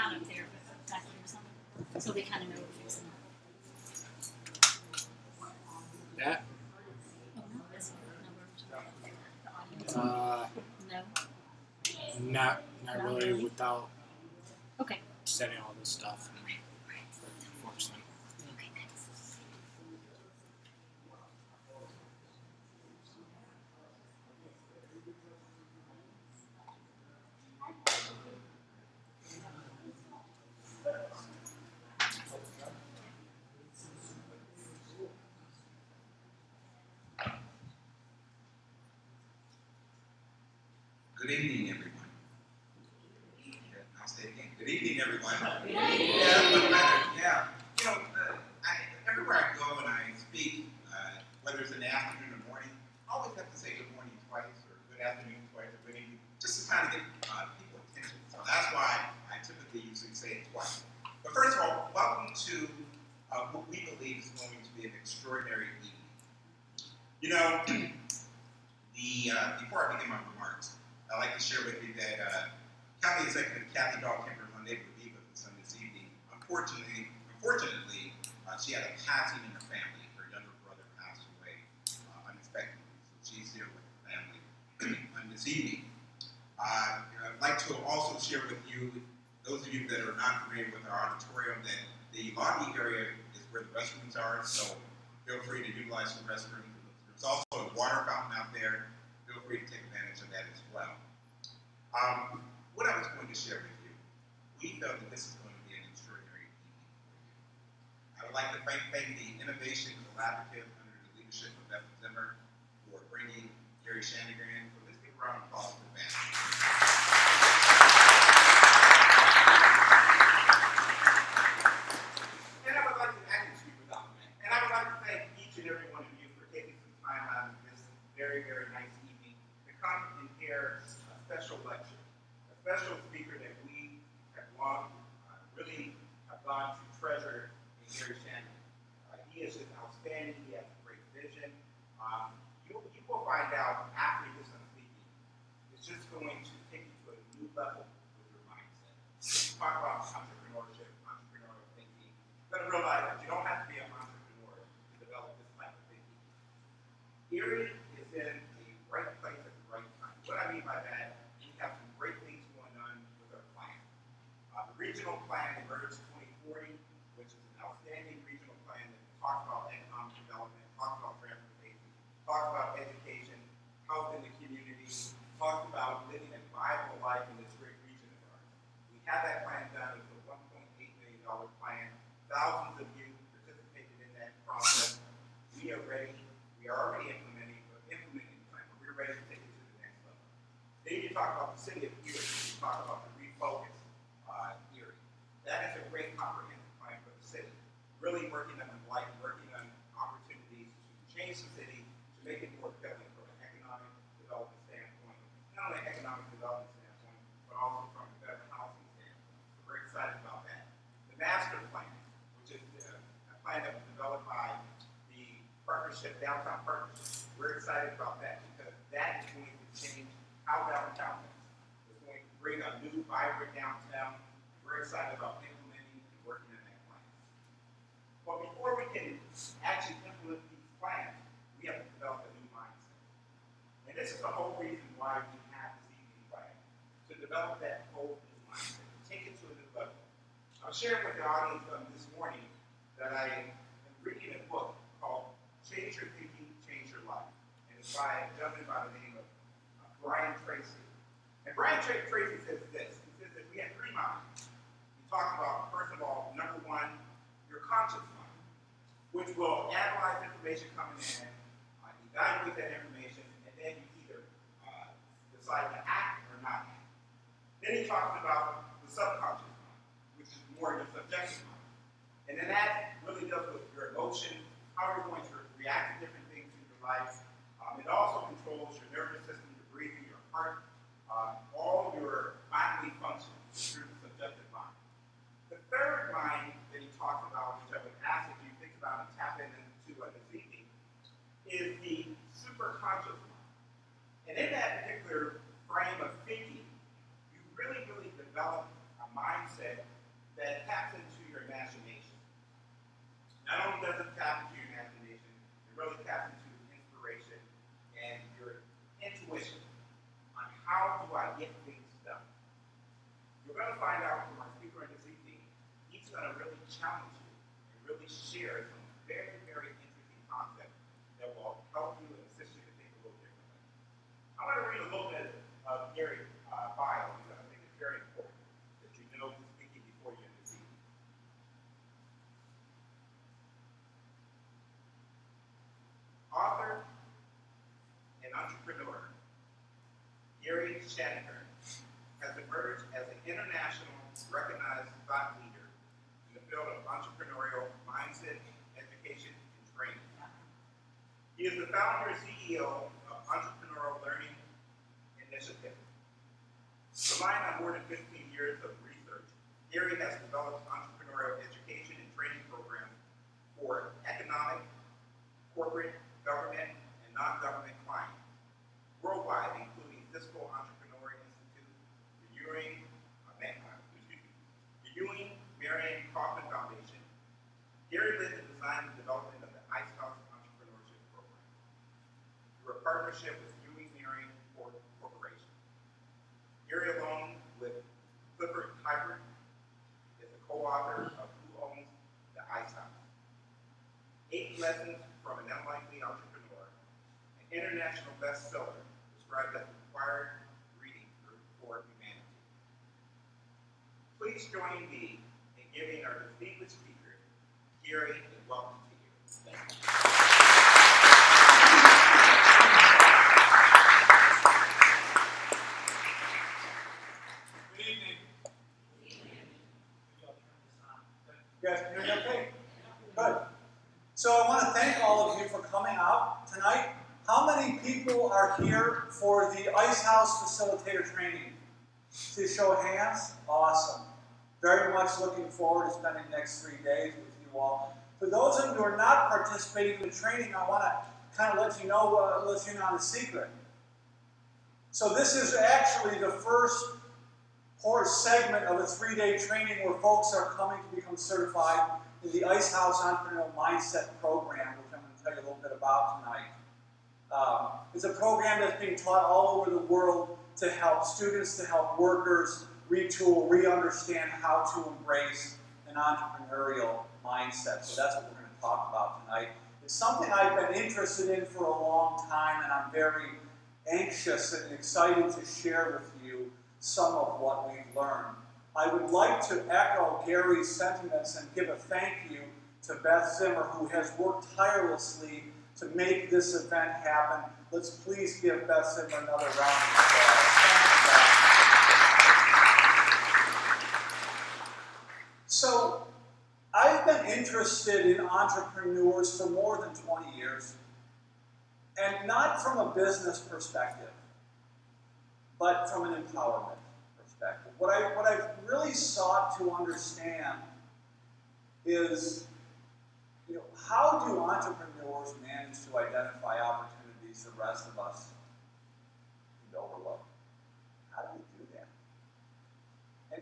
out of there faculty or something, so they kind of know what fixing it. That? Oh, no, that's the audience. No. Not really without Okay. setting all this stuff. Unfortunately. Okay, thanks. Good evening, everyone. I'll say it again. Good evening, everyone. Yeah, much better. Yeah. You know, everywhere I go and I speak, whether it's in the afternoon or morning, I always have to say good morning twice, or good afternoon twice, or good evening, just to kind of get people's attention. So that's why I typically usually say it twice. But first of all, welcome to what we believe is going to be an extraordinary evening. You know, before I begin my remarks, I'd like to share with you that County Executive Kathy Dahl-Kemper was unable to be with us on this evening. Unfortunately, she had a passing in her family. Her younger brother passed away unexpectedly, so she's here with the family on this evening. I'd like to also share with you, those of you that are not familiar with our auditorium, that the lobby area is where the restrooms are, so feel free to utilize the restroom. There's also a water fountain out there. Feel free to take advantage of that as well. What I was going to share with you, we felt that this is going to be an extraordinary evening for you. I would like to thank the Innovation Collaborative under the leadership of Beth Zimmer for bringing Gary Schoeniger in. So let's give a round of applause for that. And I would like to actually speak without that. And I would like to thank each and every one of you for taking some time out of this very, very nice evening to come and hear a special lecture, a special speaker that we have long really have gone to treasure in Gary Schoeniger. He is just outstanding. He has a great vision. You will find out after this speaking, it's just going to take you to a new level with your mindset. Talk about entrepreneurship, entrepreneurial thinking. You're going to realize that you don't have to be an entrepreneur to develop this type of thinking. Erie is in a right place at the right time. What I mean by that, we have some great things going on with our plan. The regional plan emerged 2040, which is an outstanding regional plan that talks about economic development, talks about transportation, talks about education, health in the community, talks about living a viable life in this great region of ours. We had that plan done. It was a $1.8 million plan. Thousands of you participated in that process. We are ready. We are already implementing the plan, but we're ready to take it to the next level. Then you talk about the city of Erie. You talk about the refocus Erie. That is a great comprehensive plan for the city. Really working on the light, working on opportunities to change the city, to make it more appealing from an economic development standpoint. Not only an economic development standpoint, but also from a better housing standpoint. So we're excited about that. The master plan, which is a plan that was developed by the partnership, downtown partnership. We're excited about that because that is going to change how downtown is. It's going to bring a new, vibrant downtown. We're excited about implementing and working on that plan. But before we can actually implement these plans, we have to develop a new mindset. And this is the whole reason why we have this evening plan, to develop that whole new mindset, to take it to a new level. I was sharing with the audience this morning that I am reading a book called Change Your Thinking, Change Your Life. And it's by a gentleman by the name of Brian Tracy. And Brian Tracy says this. He says that we have three minds. He talks about, first of all, number one, your conscious mind, which will analyze information coming in, evaluate that information, and then you either decide to act or not act. Then he talks about the subconscious mind, which is more your subjective mind. And then that really deals with your emotions, how you're going to react to different things in your life. It also controls your nervous system, your breathing, your heart, all your bodily functions through the subjective mind. The third mind that he talks about, which I would ask if you think about and tap into this evening, is the superconscious mind. And in that particular frame of thinking, you really, really develop a mindset mindset that taps into your imagination. Not only does it tap into your imagination, it really taps into inspiration and your intuition on how do I get things done. You're going to find out from our speaker this evening, he's going to really challenge you and really share some very, very interesting concepts that will help you and assist you to think a little differently. I want to read a little bit of Gary's bio because I think it's very important that you know who's speaking before you this evening. Author and entrepreneur, Gary Schoeniger has emerged as an international recognized thought leader in the field of entrepreneurial mindset, education, and training. He is the founder and CEO of Entrepreneurial Learning Initiative. Relying on more than 15 years of research, Erie has developed entrepreneurial education and training programs for economic, corporate, government, and non-government clients worldwide, including Fiscal Entrepreneur Institute, the Ewing Marion Kaufman Foundation. Gary led the design and development of the Ice House Entrepreneurship Program through a partnership with Ewing Marion Corporation. Gary, along with Clifford Hybrid, is the co-author of Who Owns the Ice House? 8 Lessons from an Unlikely Entrepreneur, an international bestseller described as required reading for humanity. Please join me in giving our distinguished speaker, Gary, a welcome to you. Thank you. Good evening. You guys can hear me okay? Good. So I want to thank all of you for coming out tonight. How many people are here for the Ice House Facilitator Training? See a show of hands? Awesome. Very much looking forward to spending the next 3 days with you all. For those of you who are not participating in the training, I want to kind of let you know on the secret. So this is actually the first segment of a 3-day training where folks are coming to become certified in the Ice House Entrepreneurial Mindset Program, which I'm going to tell you a little bit about tonight. It's a program that's being taught all over the world to help students, to help workers retool, re-understand how to embrace an entrepreneurial mindset. So that's what we're going to talk about tonight. It's something I've been interested in for a long time, and I'm very anxious and excited to share with you some of what we've learned. I would like to echo Gary's sentiments and give a thank you to Beth Zimmer, who has worked tirelessly to make this event happen. Let's please give Beth Zimmer another round of applause. Thank you, Beth. So, I've been interested in entrepreneurs for more than 20 years, and not from a business perspective, but from an empowerment perspective. What I've really sought to understand is, how do entrepreneurs manage to identify opportunities the rest of us can overlook? How do they do that?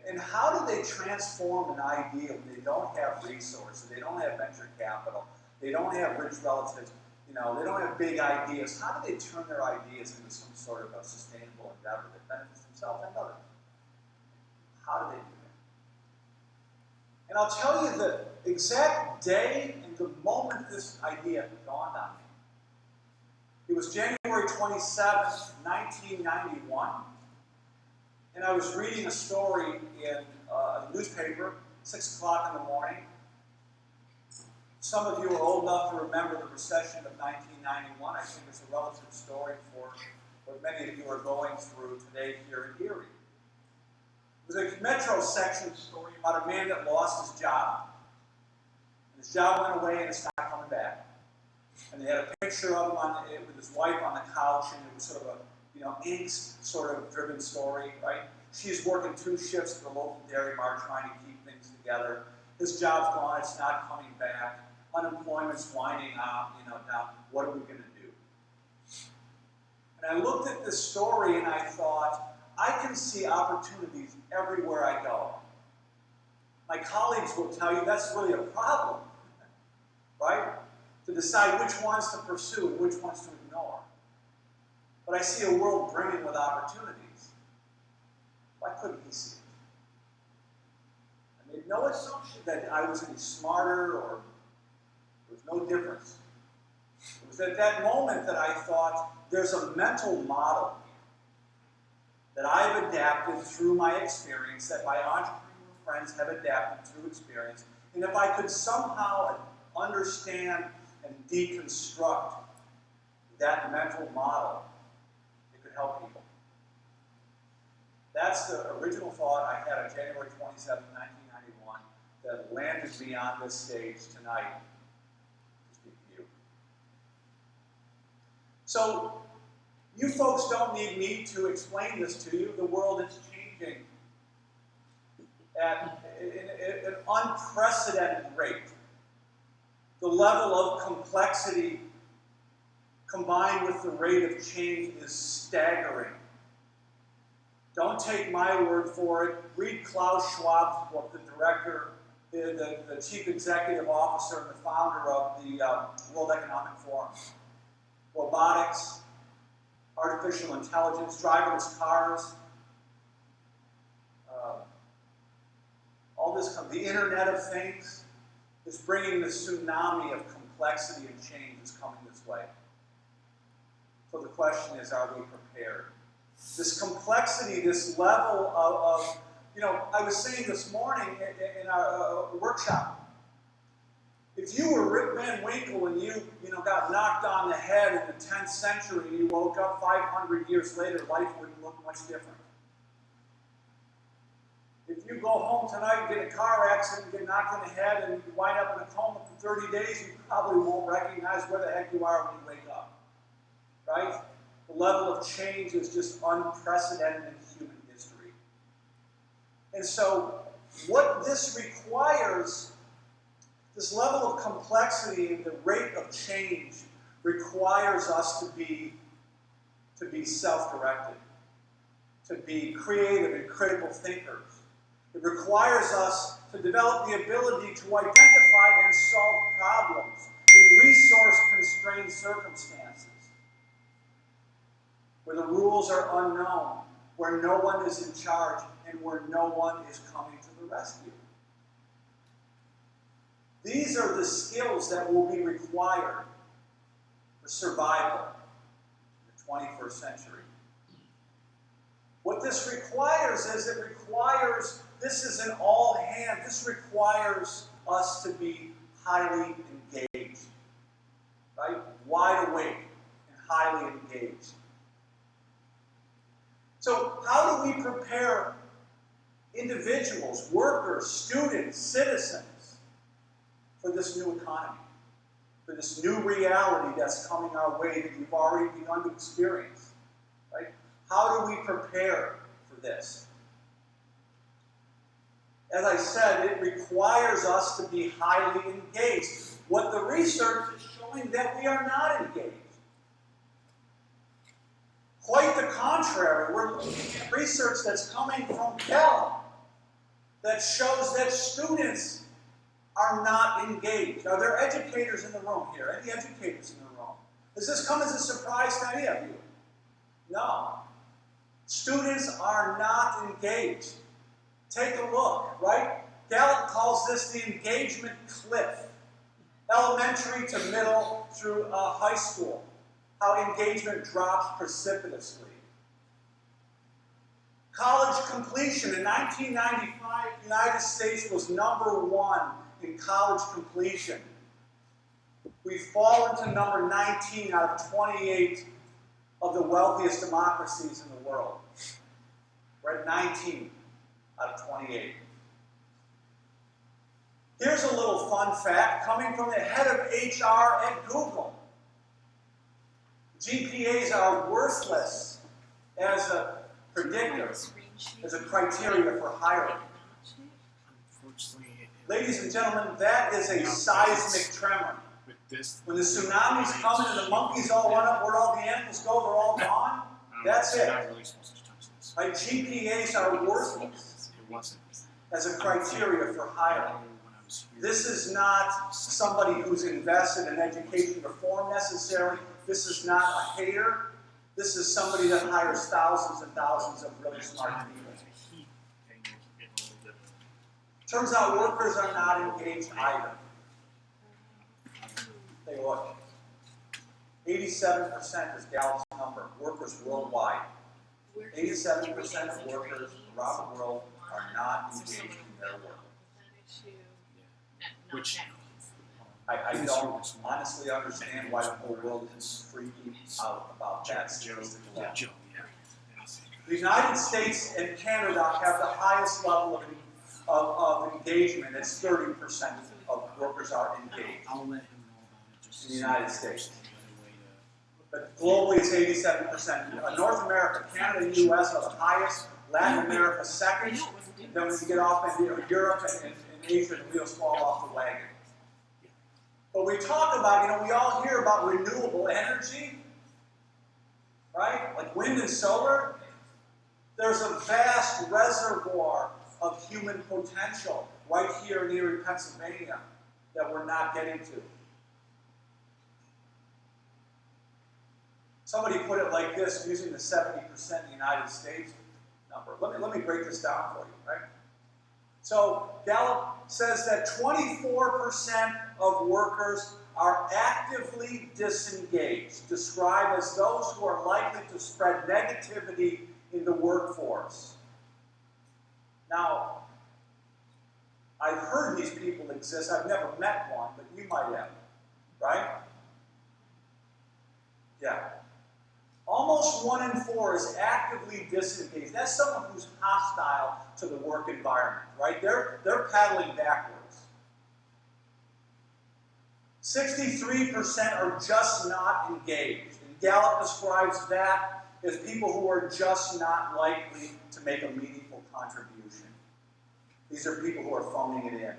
And how do they transform an idea when they don't have resources, they don't have venture capital, they don't have rich relatives, they don't have big ideas? How do they turn their ideas into some sort of a sustainable endeavor that benefits themselves and others? How do they do that? And I'll tell you the exact day and the moment this idea dawned on me. It was January 27th, 1991, and I was reading a story in a newspaper, 6 o'clock in the morning. Some of you are old enough to remember the recession of 1991. I think it's a relative story for what many of you are going through today here in Erie. It was a Metro section story about a man that lost his job. And his job went away and it's not coming back. And they had a picture of him with his wife on the couch, and it was sort of a angst sort of driven story, right? She's working 2 shifts at the local dairy mart trying to keep things together. His job's gone, it's not coming back. Unemployment's winding out, down. What are we going to do? And I looked at this story and I thought, I can see opportunities everywhere I go. My colleagues will tell you that's really a problem, right? To decide which ones to pursue and which ones to ignore. But I see a world brimming with opportunities. Why couldn't he see it? I made no assumption that I was any smarter or there was no difference. It was at that moment that I thought, there's a mental model that I've adapted through my experience, that my entrepreneur friends have adapted through experience, and if I could somehow understand and deconstruct that mental model, it could help people. That's the original thought I had on January 27, 1991, that landed me on this stage tonight to speak to you. So, you folks don't need me to explain this to you. The world is changing at an unprecedented rate. The level of complexity combined with the rate of change is staggering. Don't take my word for it. Read Klaus Schwab's book, the director, the chief executive officer and the founder of the World Economic Forum. Robotics, artificial intelligence, driverless cars, all this, the Internet of Things is bringing the tsunami of complexity and change is coming this way. So the question is, are we prepared? This complexity, this level of I was saying this morning in our workshop, if you were Rip Van Winkle and you got knocked on the head in the 10th century and you woke up 500 years later, life wouldn't look much different. If you go home tonight and get a car accident, get knocked on the head, and you wind up in a coma for 30 days, you probably won't recognize where the heck you are when you wake up. Right? The level of change is just unprecedented in human history. And so, what this requires, this level of complexity and the rate of change requires us to be self-directed, to be creative and critical thinkers. It requires us to develop the ability to identify and solve problems in resource-constrained circumstances, where the rules are unknown, where no one is in charge, and where no one is coming to the rescue. These are the skills that will be required for survival in the 21st century. What this requires is this is an all-hand, this requires us to be highly engaged, right? Wide awake and highly engaged. So how do we prepare individuals, workers, students, citizens for this new economy, for this new reality that's coming our way that you've already begun to experience, right? How do we prepare for this? As I said, it requires us to be highly engaged. What the research is showing that we are not engaged. Quite the contrary, we're looking at research that's coming from Gallup that shows that students are not engaged. Are there educators in the room here? Any educators in the room? Does this come as a surprise to any of you? No. Students are not engaged. Take a look, right? Gallup calls this the engagement cliff. Elementary to middle through high school. How engagement drops precipitously. College completion. In 1995, the United States was #1 in college completion. We've fallen to number 19 out of 28 of the wealthiest democracies in the world. We're at 19 out of 28. Here's a little fun fact coming from the head of HR at Google. GPAs are worthless as a predictor, as a criteria for hiring. Unfortunately, Ladies and gentlemen, that is a seismic tremor. with this, When the tsunami's coming and the monkeys all run up where all the animals go, they're all gone. That's they're it. not really supposed to touch this. Right? GPAs are worthless. It wasn't. as a criteria for hiring. This is not somebody who's invested in education reform necessarily. This is not a hater. This is somebody that hires thousands and thousands of really smart people. Turns out workers are not engaged either. Take a look. 87% is Gallup's number, workers worldwide. 87% of workers around the world are not engaged in their work. Which I don't honestly understand why the whole world is freaking out about that statistic. The United States and Canada have the highest level of engagement. It's 30% of workers are engaged I'll let him know about it just in the United States. to But globally, it's 87%. North America, Canada, and U.S. are the highest. Latin America, second. Then when you get off into Europe and Asia, the wheels fall off the wagon. But we talk about, we all hear about renewable energy, right? Like wind and solar. There's a vast reservoir of human potential right here in Erie, Pennsylvania, that we're not getting to. Somebody put it like this, using the 70% in the United States number. Let me break this down for you, right? So Gallup says that 24% of workers are actively disengaged, described as those who are likely to spread negativity in the workforce. Now, I've heard these people exist. I've never met one, but you might have, right? Yeah. Almost 1 in 4 is actively disengaged. That's someone who's hostile to the work environment, right? They're paddling backwards. 63% are just not engaged. And Gallup describes that as people who are just not likely to make a meaningful contribution. These are people who are phoning it in.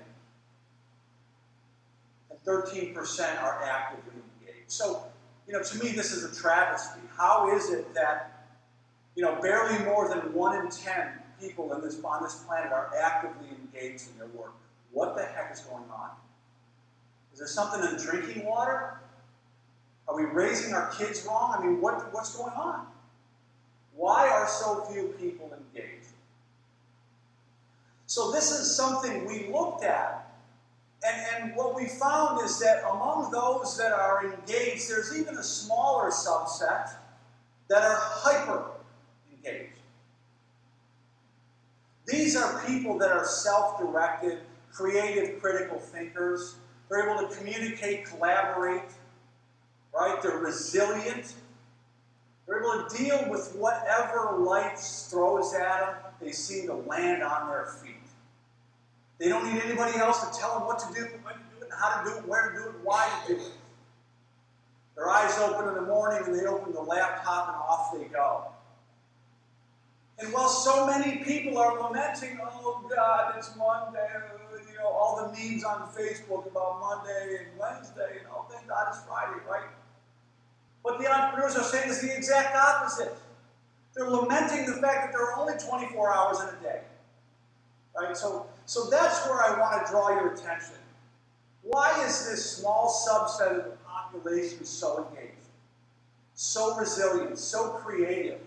And 13% are actively engaged. So, to me, this is a travesty. How is it that, barely more than 1 in 10 people on this planet are actively engaged in their work? What the heck is going on? Is there something in drinking water? Are we raising our kids wrong? I mean, what's going on? Why are so few people engaged? So this is something we looked at. And what we found is that among those that are engaged, there's even a smaller subset that are hyper-engaged. These are people that are self-directed, creative, critical thinkers. They're able to communicate, collaborate, right? They're resilient. They're able to deal with whatever life throws at them. They seem to land on their feet. They don't need anybody else to tell them what to do, when to do it, how to do it, where to do it, why to do it. Their eyes open in the morning and they open the laptop and off they go. And while so many people are lamenting, oh God, it's Monday, all the memes on Facebook about Monday and Wednesday, and oh, thank God it's Friday, right? What the entrepreneurs are saying is the exact opposite. They're lamenting the fact that there are only 24 hours in a day. Right? So that's where I want to draw your attention. Why is this small subset of the population so engaged, so resilient, so creative,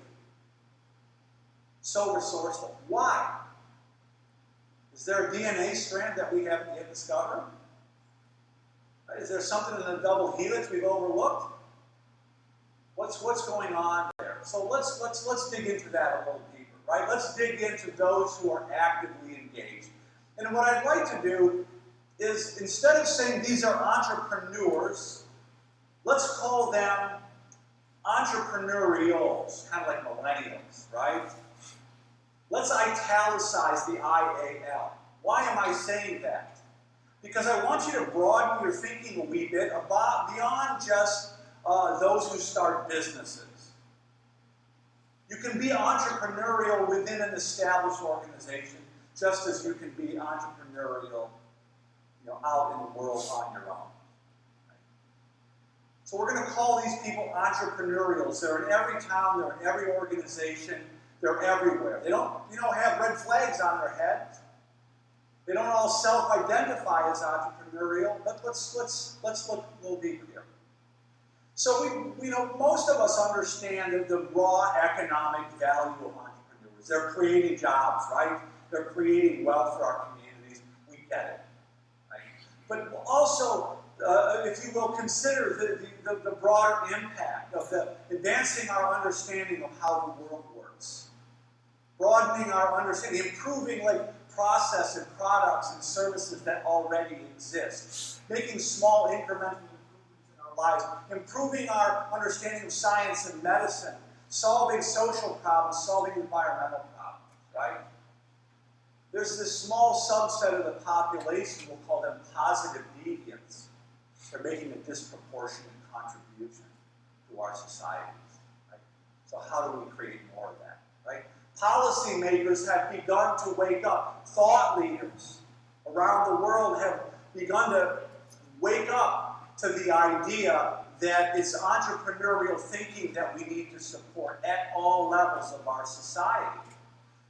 so resourceful? Why? Is there a DNA strand that we haven't yet discovered? Right? Is there something in the double helix we've overlooked? What's going on there? So let's dig into that a little deeper, right? Let's dig into those who are actively engaged. And what I'd like to do is, instead of saying these are entrepreneurs, let's call them entrepreneurials, kind of like millennials, right? Let's italicize the IAL. Why am I saying that? Because I want you to broaden your thinking a wee bit beyond just those who start businesses. You can be entrepreneurial within an established organization, just as you can be entrepreneurial, out in the world on your own. Right? So we're going to call these people entrepreneurials. They're in every town, they're in every organization, they're everywhere. They don't, have red flags on their heads. They don't all self-identify as entrepreneurial, but let's look a little deeper here. So most of us understand the raw economic value of entrepreneurs. They're creating jobs, right? They're creating wealth for our communities. We get it, right? But also, if you will, consider the broader impact of advancing our understanding of how the world works, broadening our understanding, improving process and products and services that already exist, making small incremental improvements in our lives, improving our understanding of science and medicine, solving social problems, solving environmental problems, right? There's this small subset of the population, we'll call them positive deviants. They're making a disproportionate contribution to our societies, right? So how do we create more of that, right? Policymakers have begun to wake up. Thought leaders around the world have begun to wake up to the idea that it's entrepreneurial thinking that we need to support at all levels of our society.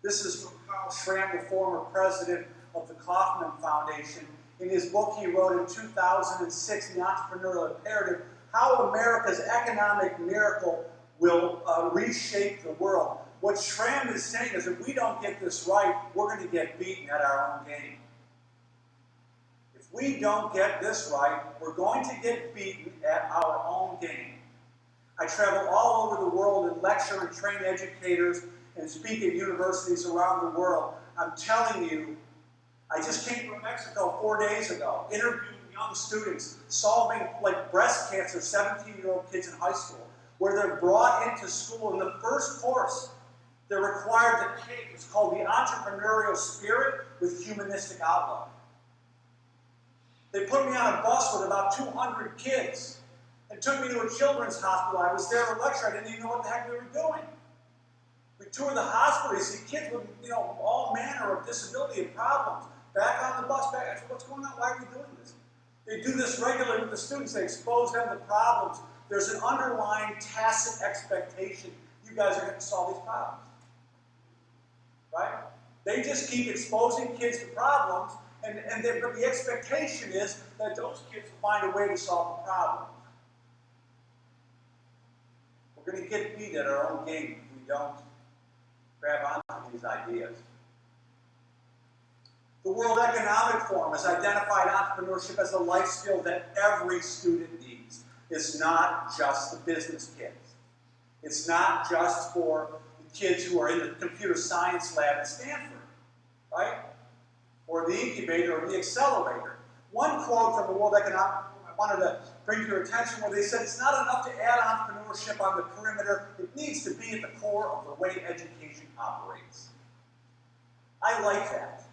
This is from Carl Schramm, the former president of the Kauffman Foundation. In his book he wrote in 2006, The Entrepreneurial Imperative, How America's Economic Miracle Will Reshape the World. What Schramm is saying is if we don't get this right, we're going to get beaten at our own game. If we don't get this right, we're going to get beaten at our own game. I travel all over the world and lecture and train educators and speak at universities around the world. I'm telling you, I just came from Mexico 4 days ago, interviewing young students, solving breast cancer, 17-year-old kids in high school, where they're brought into school in the first course. They're required to take, it's called the entrepreneurial spirit with humanistic outlook. They put me on a bus with about 200 kids and took me to a children's hospital. I was there to lecture. I didn't even know what the heck we were doing. We toured the hospital. You see kids with all manner of disability and problems. Back on the bus, back. I said, what's going on? Why are we doing this? They do this regularly with the students. They expose them to problems. There's an underlying tacit expectation. You guys are going to solve these problems. Right? They just keep exposing kids to problems, and the expectation is that those kids will find a way to solve the problem. We're going to get beat at our own game if we don't grab onto these ideas. The World Economic Forum has identified entrepreneurship as a life skill that every student needs. It's not just the business kids. It's not just for the kids who are in the computer science lab at Stanford, right? Or the incubator or the accelerator. One quote from the World Economic Forum I wanted to bring to your attention where they said it's not enough to add entrepreneurship on the perimeter. It needs to be at the core of the way education operates. I like that.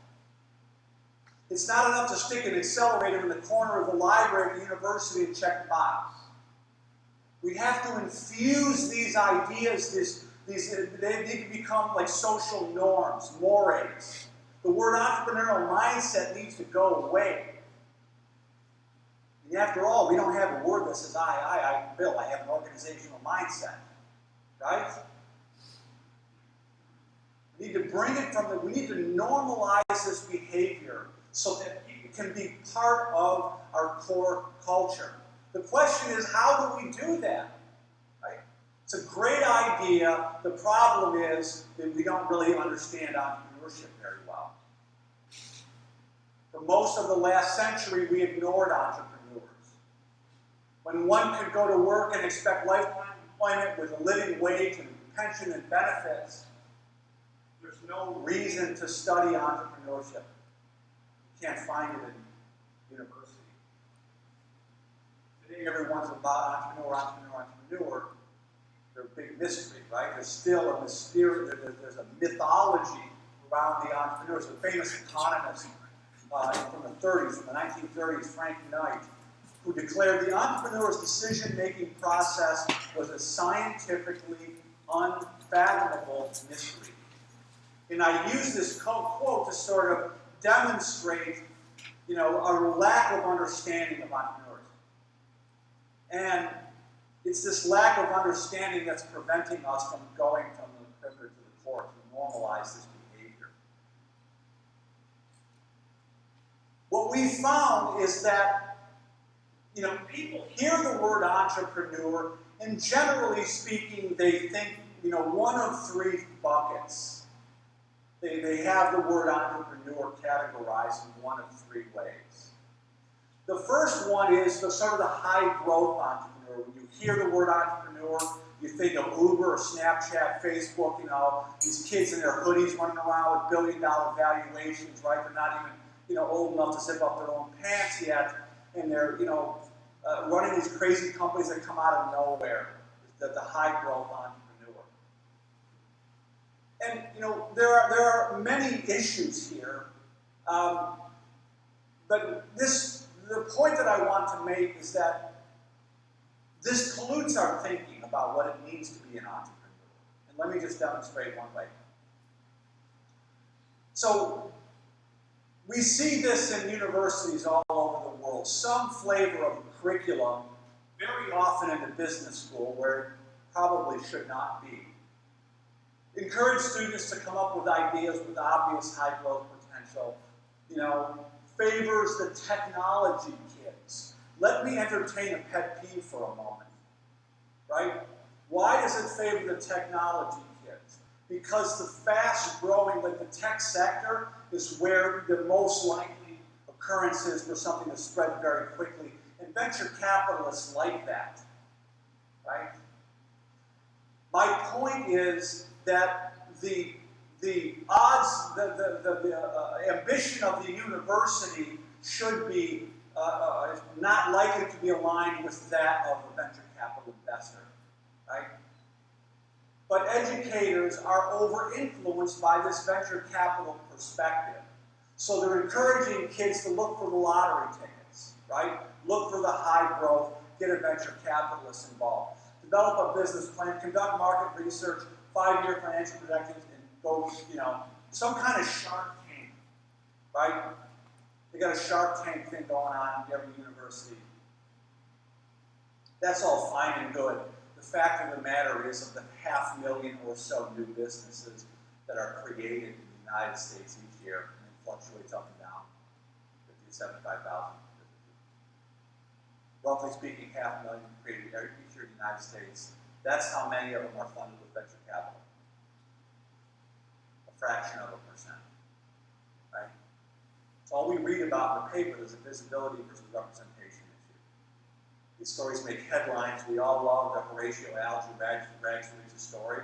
It's not enough to stick an accelerator in the corner of the library at the university and check the box. We have to infuse these ideas, they need to become like social norms, mores. The word entrepreneurial mindset needs to go away. And after all, we don't have a word that says, Bill, I have an organizational mindset. Right? We need to bring it we need to normalize this behavior so that it can be part of our core culture. The question is, how do we do that? Right? It's a great idea. The problem is that we don't really understand entrepreneurship very well. For most of the last century, we ignored entrepreneurs. When one could go to work and expect lifetime employment with a living wage and pension and benefits, there's no reason to study entrepreneurship. You can't find it in university. Today, everyone's about entrepreneur. They're a big mystery, right? There's still a mysterious, there's a mythology around the entrepreneurs. A famous economist from the 30s, from the 1930s, Frank Knight, who declared the entrepreneur's decision-making process was a scientifically unfathomable mystery. And I use this quote to sort of demonstrate, our lack of understanding of entrepreneurs. And it's this lack of understanding that's preventing us from going from the perimeter to the core to normalize this behavior. what we found is that, people hear the word entrepreneur, and generally speaking, they think, one of three buckets. They have the word entrepreneur categorized in one of three ways. The first one is the sort of the high growth entrepreneur. When you hear the word entrepreneur, you think of Uber or Snapchat, Facebook, these kids in their hoodies running around with billion-dollar valuations, right? They're not even, old enough to zip up their own pants yet, and they're, running these crazy companies that come out of nowhere. The high growth entrepreneur. And, there are many issues here, but the point that I want to make is that this pollutes our thinking about what it means to be an entrepreneur. And let me just demonstrate one way. So, we see this in universities all over the world. Some flavor of curriculum, very often in the business school, where it probably should not be. Encourage students to come up with ideas with obvious high growth potential. Favors the technology kids. Let me entertain a pet peeve for a moment. Right? Why does it favor the technology kids? Because the fast growing, like the tech sector, is where the most likely occurrence is for something to spread very quickly. And venture capitalists like that. Right? My point is that the odds, the ambition of the university should be not likely to be aligned with that of a venture capital investor, right? But educators are over-influenced by this venture capital perspective. So they're encouraging kids to look for the lottery tickets, right? Look for the high growth, get a venture capitalist involved. Develop a business plan, conduct market research, 5-year financial projections, and go, some kind of Shark Tank, right? They got a Shark Tank thing going on in every university. That's all fine and good. The fact of the matter is, of the 500,000 or so new businesses that are created in the United States each year, and it fluctuates up and down, 50 to 75,000. Roughly speaking, 500,000 created each year in the United States. That's how many of them are funded with venture capital. A fraction of a percent. Right? So all we read about in the paper is a visibility versus representation issue. These stories make headlines. We all love the Horatio Alger rags to riches story.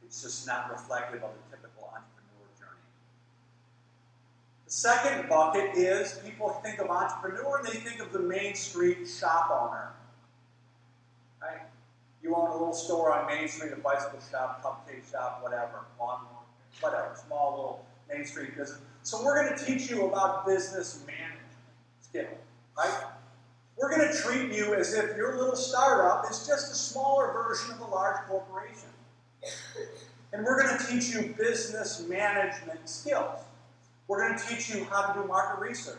It's just not reflective of the typical entrepreneur journey. The second bucket is people think of entrepreneur and they think of the Main Street shop owner. Right? You own a little store on Main Street, a bicycle shop, cupcake shop, whatever, small little Main Street business. So we're going to teach you about business management skill, right? We're going to treat you as if your little startup is just a smaller version of a large corporation. And we're going to teach you business management skills. We're going to teach you how to do market research.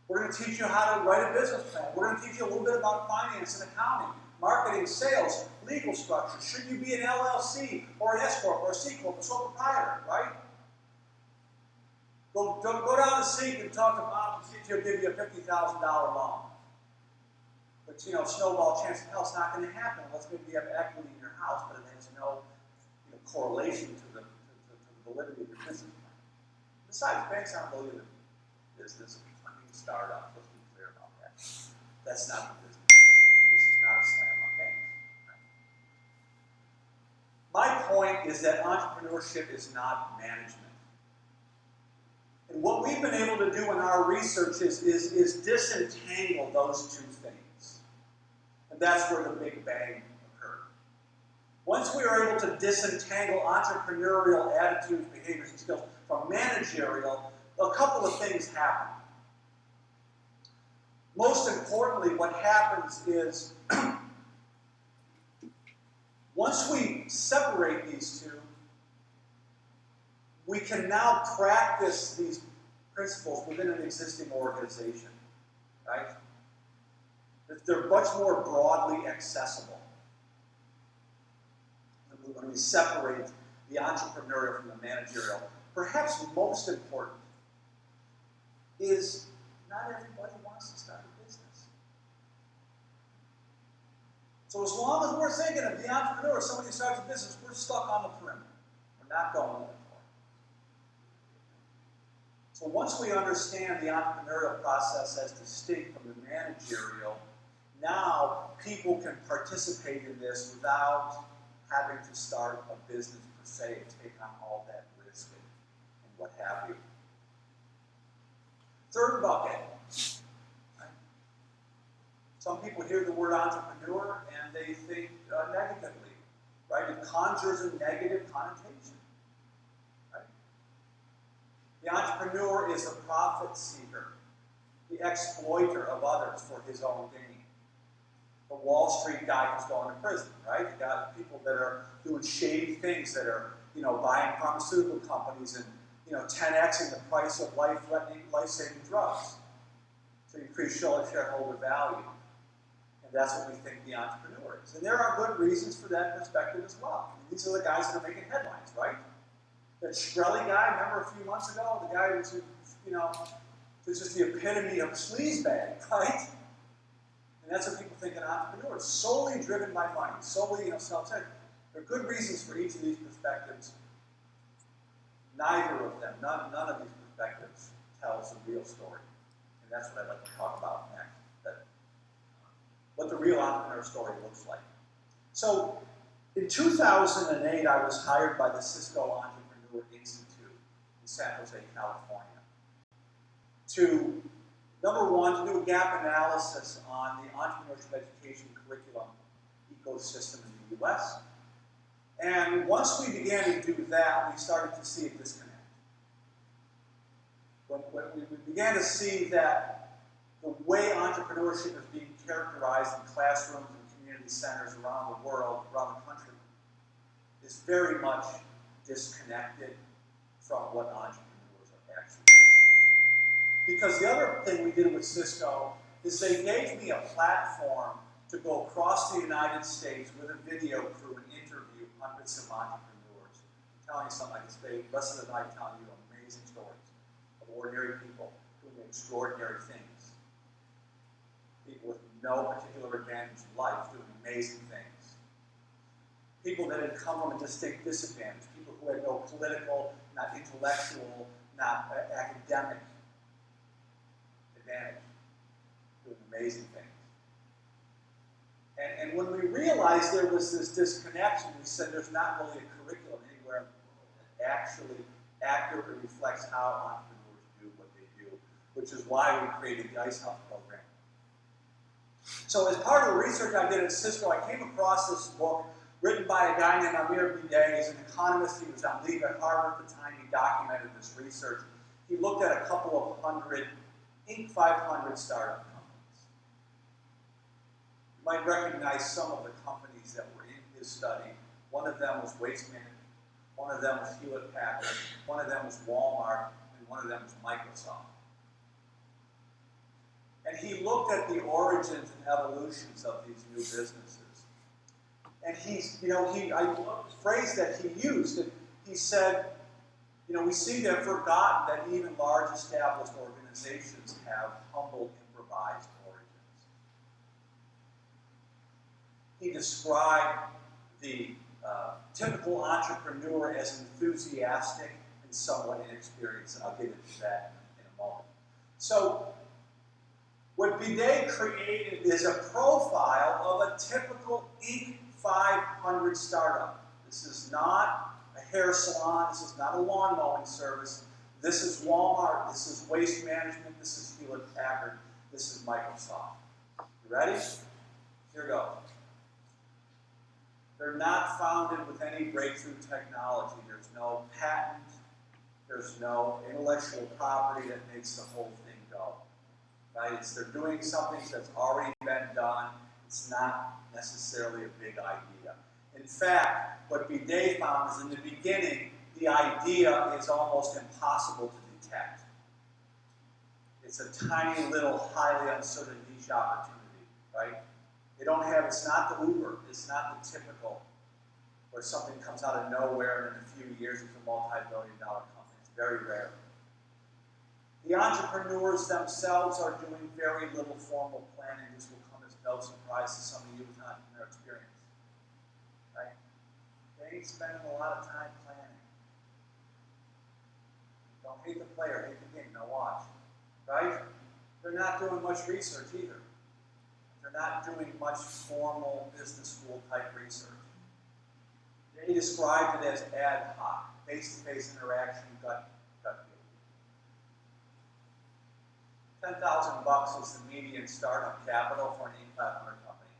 We're going to teach you how to write a business plan. We're going to teach you a little bit about finance and accounting, marketing, sales, legal structure. Should you be an LLC or an S Corp or a C Corp, a sole proprietor, right? Go down to Seek and talk to Bob and see if he'll give you a $50,000 loan. But, snowball chance of hell, it's not going to happen unless maybe you have equity in your house, but it has no correlation to the validity of your business plan. Besides, banks aren't really the business of funding startups. Let's be clear about that. That's not the business. This is not a slam on banks. Right? My point is that entrepreneurship is not management. And what we've been able to do in our research is disentangle those two things. And that's where the Big Bang occurred. Once we were able to disentangle entrepreneurial attitudes, behaviors, and skills from managerial, a couple of things happen. Most importantly, what happens is once we separate these two, we can now practice these principles within an existing organization, right? They're much more broadly accessible when we separate the entrepreneurial from the managerial. Perhaps most important, is not everybody wants to start a business. So as long as we're thinking of the entrepreneur, somebody who starts a business, we're stuck on the perimeter. We're not going to the door. So once we understand the entrepreneurial process as distinct from the managerial, now people can participate in this without having to start a business per se and take on all that risk and what have you. Third bucket. Right? Some people hear the word entrepreneur and they think negatively, right? It conjures a negative connotation. Right? The entrepreneur is a profit seeker, the exploiter of others for his own gain. The Wall Street guy who's going to prison, right? You got people that are doing shady things, that are, buying pharmaceutical companies and, 10xing the price of life-saving drugs to increase shareholder value. And that's what we think the entrepreneur is. And there are good reasons for that perspective as well. I mean, these are the guys that are making headlines, right? That Shkreli guy, remember a few months ago? The guy who's, was just the epitome of sleazebag, right? And that's what people think an entrepreneur is, solely driven by money, solely, self-centered. There are good reasons for each of these perspectives. Neither of them, none of these perspectives tells the real story. And that's what I'd like to talk about next, what the real entrepreneur story looks like. So, in 2008, I was hired by the Cisco Entrepreneur Institute in San Jose, California, to number one, to do a gap analysis on the entrepreneurship education curriculum ecosystem in the U.S. And once we began to do that, we started to see a disconnect. When we began to see that the way entrepreneurship is being characterized in classrooms and community centers around the world, around the country, is very much disconnected from what entrepreneurs are actually doing. Because the other thing we did with Cisco is they gave me a platform to go across the United States with a video crew and interview hundreds of entrepreneurs. I'm telling you something I can spend the rest of the night telling you amazing stories of ordinary people doing extraordinary things. People with no particular advantage in life doing amazing things. People that had come from a distinct disadvantage. People who had no political, not intellectual, not academic advantage, doing amazing things. And when we realized there was this disconnection, we said there's not really a curriculum anywhere in the world that actually accurately reflects how entrepreneurs do what they do, which is why we created the Ice House program. So as part of the research I did at Cisco, I came across this book written by a guy named Amir Bideh. He's an economist. He was on leave at Harvard at the time he documented this research. He looked at a couple of hundred, Inc. 500 startup companies. You might recognize some of the companies that were in his study. One of them was Waste Management. One of them was Hewlett Packard. One of them was Walmart. And one of them was Microsoft. And he looked at the origins and evolutions of these new businesses. And I love the phrase that he used. And he said, we seem to have forgotten that even large established organizations have humble, improvised origins. He described the typical entrepreneur as enthusiastic and somewhat inexperienced, and I'll get into that in a moment. So, what Bideh created is a profile of a typical Inc. 500 startup. This is not a hair salon. This is not a lawn mowing service. This is Walmart. This is Waste Management. This is Hewlett Packard. This is Microsoft. You ready? Here we go. They're not founded with any breakthrough technology. There's no patent. There's no intellectual property that makes the whole thing go. Right? They're doing something that's already been done. It's not necessarily a big idea. In fact, what Bideh found is in the beginning, the idea is almost impossible to detect. It's a tiny little, highly uncertain niche opportunity, right? It's not the Uber, it's not the typical, where something comes out of nowhere and in a few years it's a multi-billion-dollar company. It's very rare. The entrepreneurs themselves are doing very little formal planning. This will come as no surprise to some of you with entrepreneur experience. Right? They ain't spending a lot of time planning. Don't hate the player, hate the game. Now watch. Right? They're not doing much research either. They're not doing much formal business school type research. They described it as ad hoc, face-to-face interaction, gut feel. $10,000 is the median startup capital for an E500 company.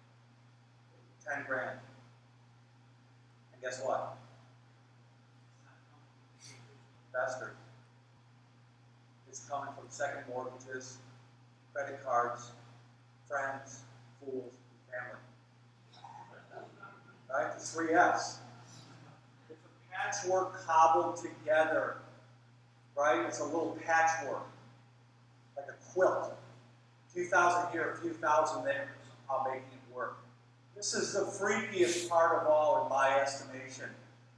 10 grand. And guess what? Investors. It's coming from second mortgages, credit cards, friends, fools, and family. Right? The 3 F's. It's a patchwork cobbled together. Right? It's a little patchwork. Like a quilt. A few thousand here, a few thousand there, somehow making it work. This is the freakiest part of all, in my estimation.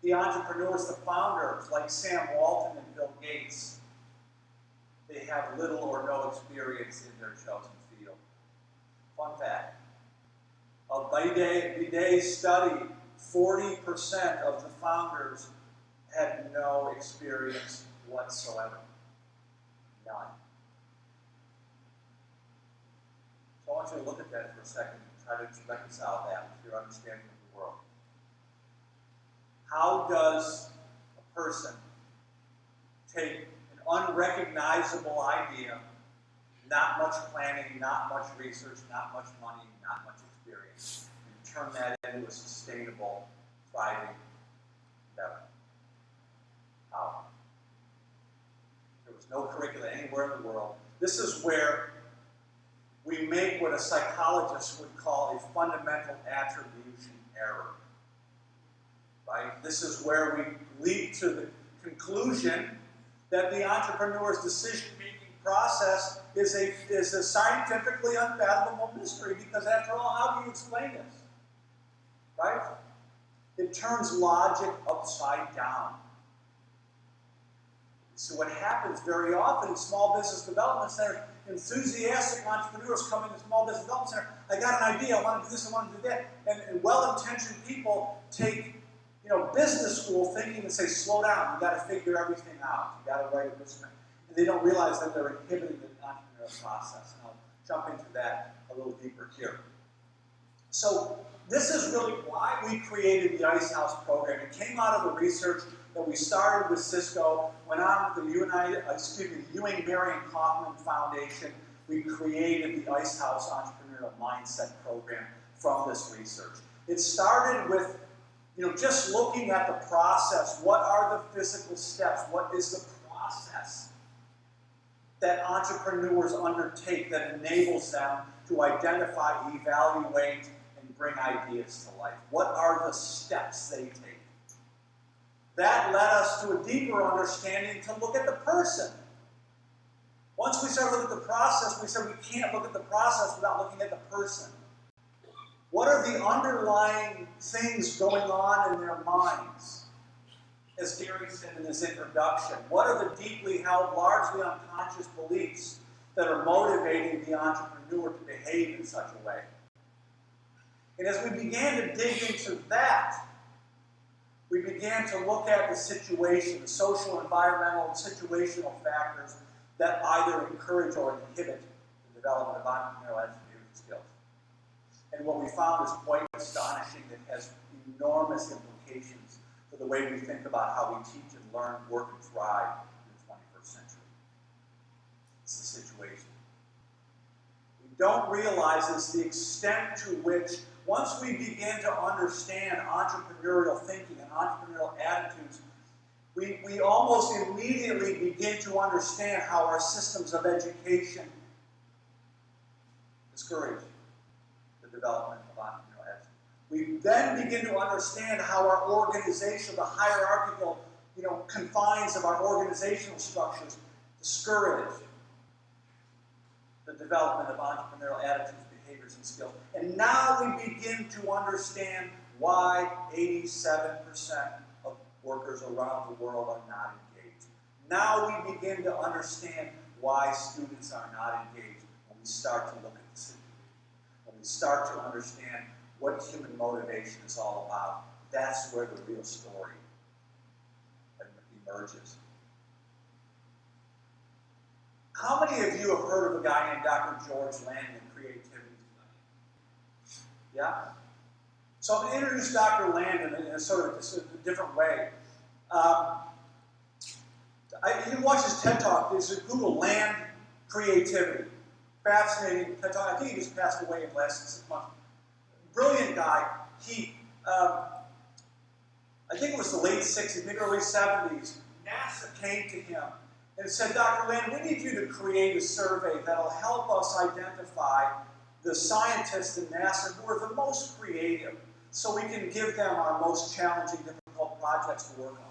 The entrepreneurs, the founders, like Sam Walton and Bill Gates, they have little or no experience in their chosen field. Fun fact. A Bidet study, 40% of the founders had no experience whatsoever. None. So I want you to look at that for a second and try to reconcile that with your understanding of the world. How does a person take an unrecognizable idea, not much planning, not much research, not much money, not much experience, and turn that into a sustainable, thriving endeavor? How? There was no curricula anywhere in the world. This is where we make what a psychologist would call a fundamental attribution error. Right? This is where we lead to the conclusion that the entrepreneur's decision-making process is a scientifically unfathomable mystery, because after all, how do you explain this? Right? It turns logic upside down. So what happens very often in small business development centers, enthusiastic entrepreneurs come into small business development center, I got an idea, I want to do this, I want to do that, and well-intentioned people take business school thinking and say, slow down, you got to figure everything out, you got to write a business plan. And they don't realize that they're inhibiting the entrepreneurial process. And I'll jump into that a little deeper here. So this is really why we created the Ice House program. It came out of the research that we started with Cisco, went on with the Ewing Marion Kaufman Foundation. We created the Ice House Entrepreneurial Mindset Program from this research. It started with just looking at the process. What are the physical steps? What is the process that entrepreneurs undertake that enables them to identify, evaluate, and bring ideas to life? What are the steps they take? That led us to a deeper understanding to look at the person. Once we started looking at the process, we said we can't look at the process without looking at the person. What are the underlying things going on in their minds? As Gary said in his introduction, what are the deeply held, largely unconscious beliefs that are motivating the entrepreneur to behave in such a way? And as we began to dig into that, we began to look at the situation, the social, environmental, and situational factors that either encourage or inhibit the development of entrepreneurial attitudes and skills. And what we found is quite astonishing. It has enormous implications for the way we think about how we teach and learn, work, and thrive in the 21st century. It's the situation. We don't realize is the extent to which, once we begin to understand entrepreneurial thinking and entrepreneurial attitudes, we almost immediately begin to understand how our systems of education discourage the development of entrepreneurial attitudes. We then begin to understand how our organization, the hierarchical confines of our organizational structures discourage the development of entrepreneurial attitudes, behaviors, and skills. And now we begin to understand why 87% of workers around the world are not engaged. Now we begin to understand why students are not engaged when we start to look at the situation, when we start to understand what human motivation is all about. That's where the real story emerges. How many of you have heard of a guy named Dr. George Landon in creativity tonight? Yeah? So I'm going to introduce Dr. Landon in a sort of a different way. You can watch his TED Talk. There's a Google Land Creativity. Fascinating TED Talk. I think he just passed away in the last 6 months. Brilliant guy. He, I think it was the late 60s, maybe early 70s, NASA came to him and said, Dr. Landon, we need you to create a survey that will help us identify the scientists in NASA who are the most creative so we can give them our most challenging, difficult projects to work on.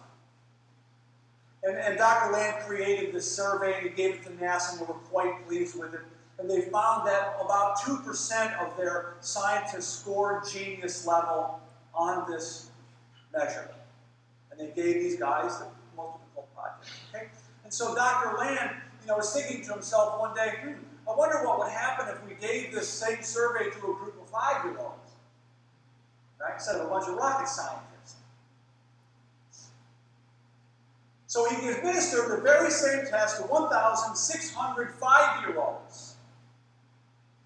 And Dr. Landon created this survey and he gave it to NASA and they were quite pleased with it. And they found that about 2% of their scientists scored genius level on this measure. And they gave these guys the most difficult project. Okay? And so Dr. Landon, was thinking to himself one day, I wonder what would happen if we gave this same survey to a group of 5-year-olds, right? Instead of a bunch of rocket scientists. So he administered the very same test to 1,600 5-year-olds.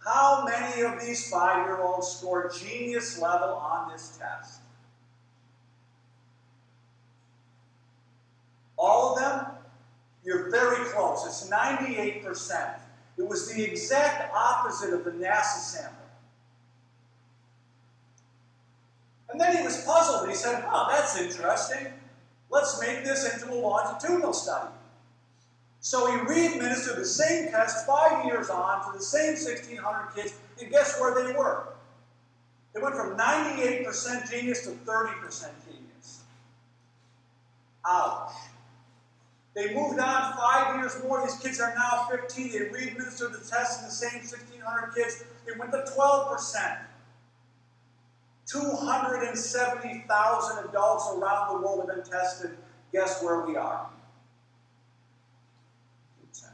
How many of these 5-year-olds scored genius level on this test? All of them? You're very close. It's 98%. It was the exact opposite of the NASA sample. And then he was puzzled. He said, that's interesting. Let's make this into a longitudinal study. So he re-administered the same test 5 years on to the same 1,600 kids, and guess where they were? They went from 98% genius to 30% genius. Ouch. They moved on 5 years more. These kids are now 15. They re-administered the test in the same 1,600 kids. They went to 12%. 270,000 adults around the world have been tested. Guess where we are? 2%.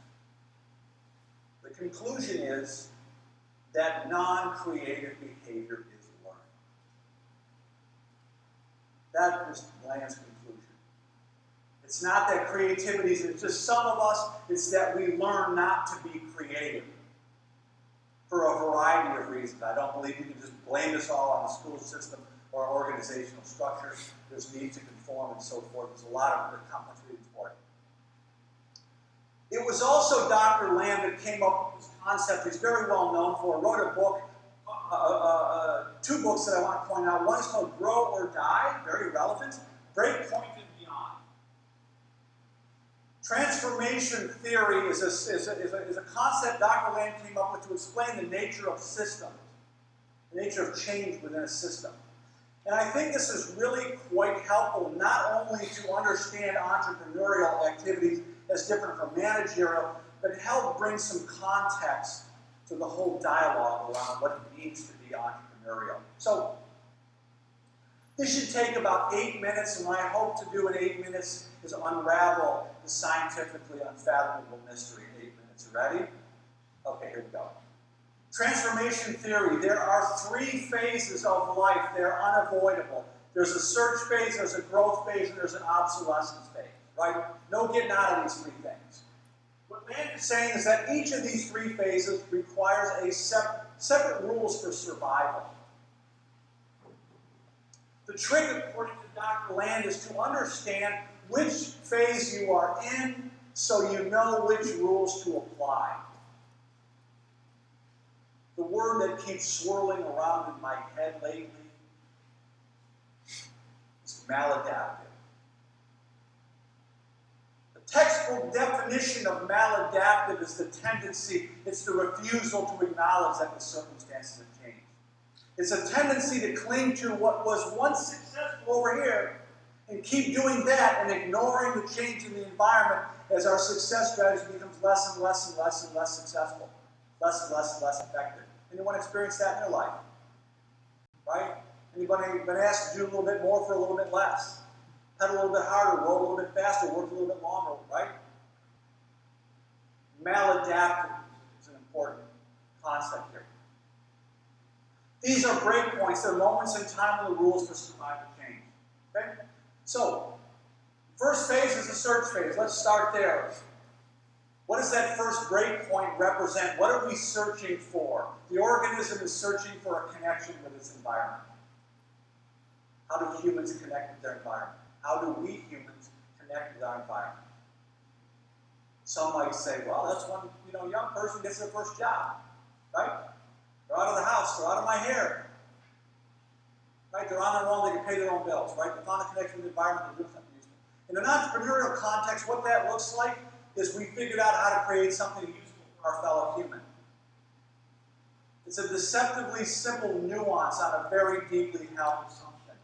The conclusion is that non-creative behavior is learned. That is Land's conclusion. It's not that creativity is just some of us, it's that we learn not to be creative for a variety of reasons. I don't believe you can just blame this all on the school system or organizational structure. There's need to conform and so forth. There's a lot of other complex reasons for it. It was also Dr. Landon that came up with this concept he's very well known for. Wrote a book, 2 books that I want to point out. One is called Grow or Die, very relevant. Breakpoint and Beyond. Transformation theory is a concept Dr. Landon came up with to explain the nature of systems, the nature of change within a system. And I think this is really quite helpful, not only to understand entrepreneurial activities as different from managerial, but help bring some context to the whole dialogue around what it means to be entrepreneurial. So, this should take about 8 minutes, and what I hope to do in 8 minutes is unravel the scientifically unfathomable mystery in 8 minutes. Ready? Okay, here we go. Transformation theory. There are 3 phases of life. They're unavoidable. There's a search phase, there's a growth phase, and there's an obsolescence phase. Right? No getting out of these 3 things. What Landon is saying is that each of these 3 phases requires a separate rules for survival. The trick, according to Dr. Landon, is to understand which phase you are in so you know which rules to apply. The word that keeps swirling around in my head lately is maladaptive. The textbook definition of maladaptive is the tendency, it's the refusal to acknowledge that the circumstances have changed. It's a tendency to cling to what was once successful over here and keep doing that and ignoring the change in the environment as our success strategy becomes less and less and less and less successful, less and less and less effective. Anyone experience that in their life? Right? Anybody been asked to do a little bit more for a little bit less? Pedal a little bit harder, roll a little bit faster, work a little bit longer, right? Maladaptive is an important concept here. These are breakpoints. They're moments in time when the rules for survival change. Okay? So, first phase is the search phase. Let's start there. What does that first breakpoint represent? What are we searching for? The organism is searching for a connection with its environment. How do humans connect with their environment? How do we humans connect with our environment? Some might say, well, that's when a young person gets their first job, right? They're out of the house, they're out of my hair. Right? They're on their own, they can pay their own bills, right? They found a connection with the environment, they're doing something useful. In an entrepreneurial context, what that looks like is we figured out how to create something useful for our fellow human. It's a deceptively simple nuance on a very deeply held assumption,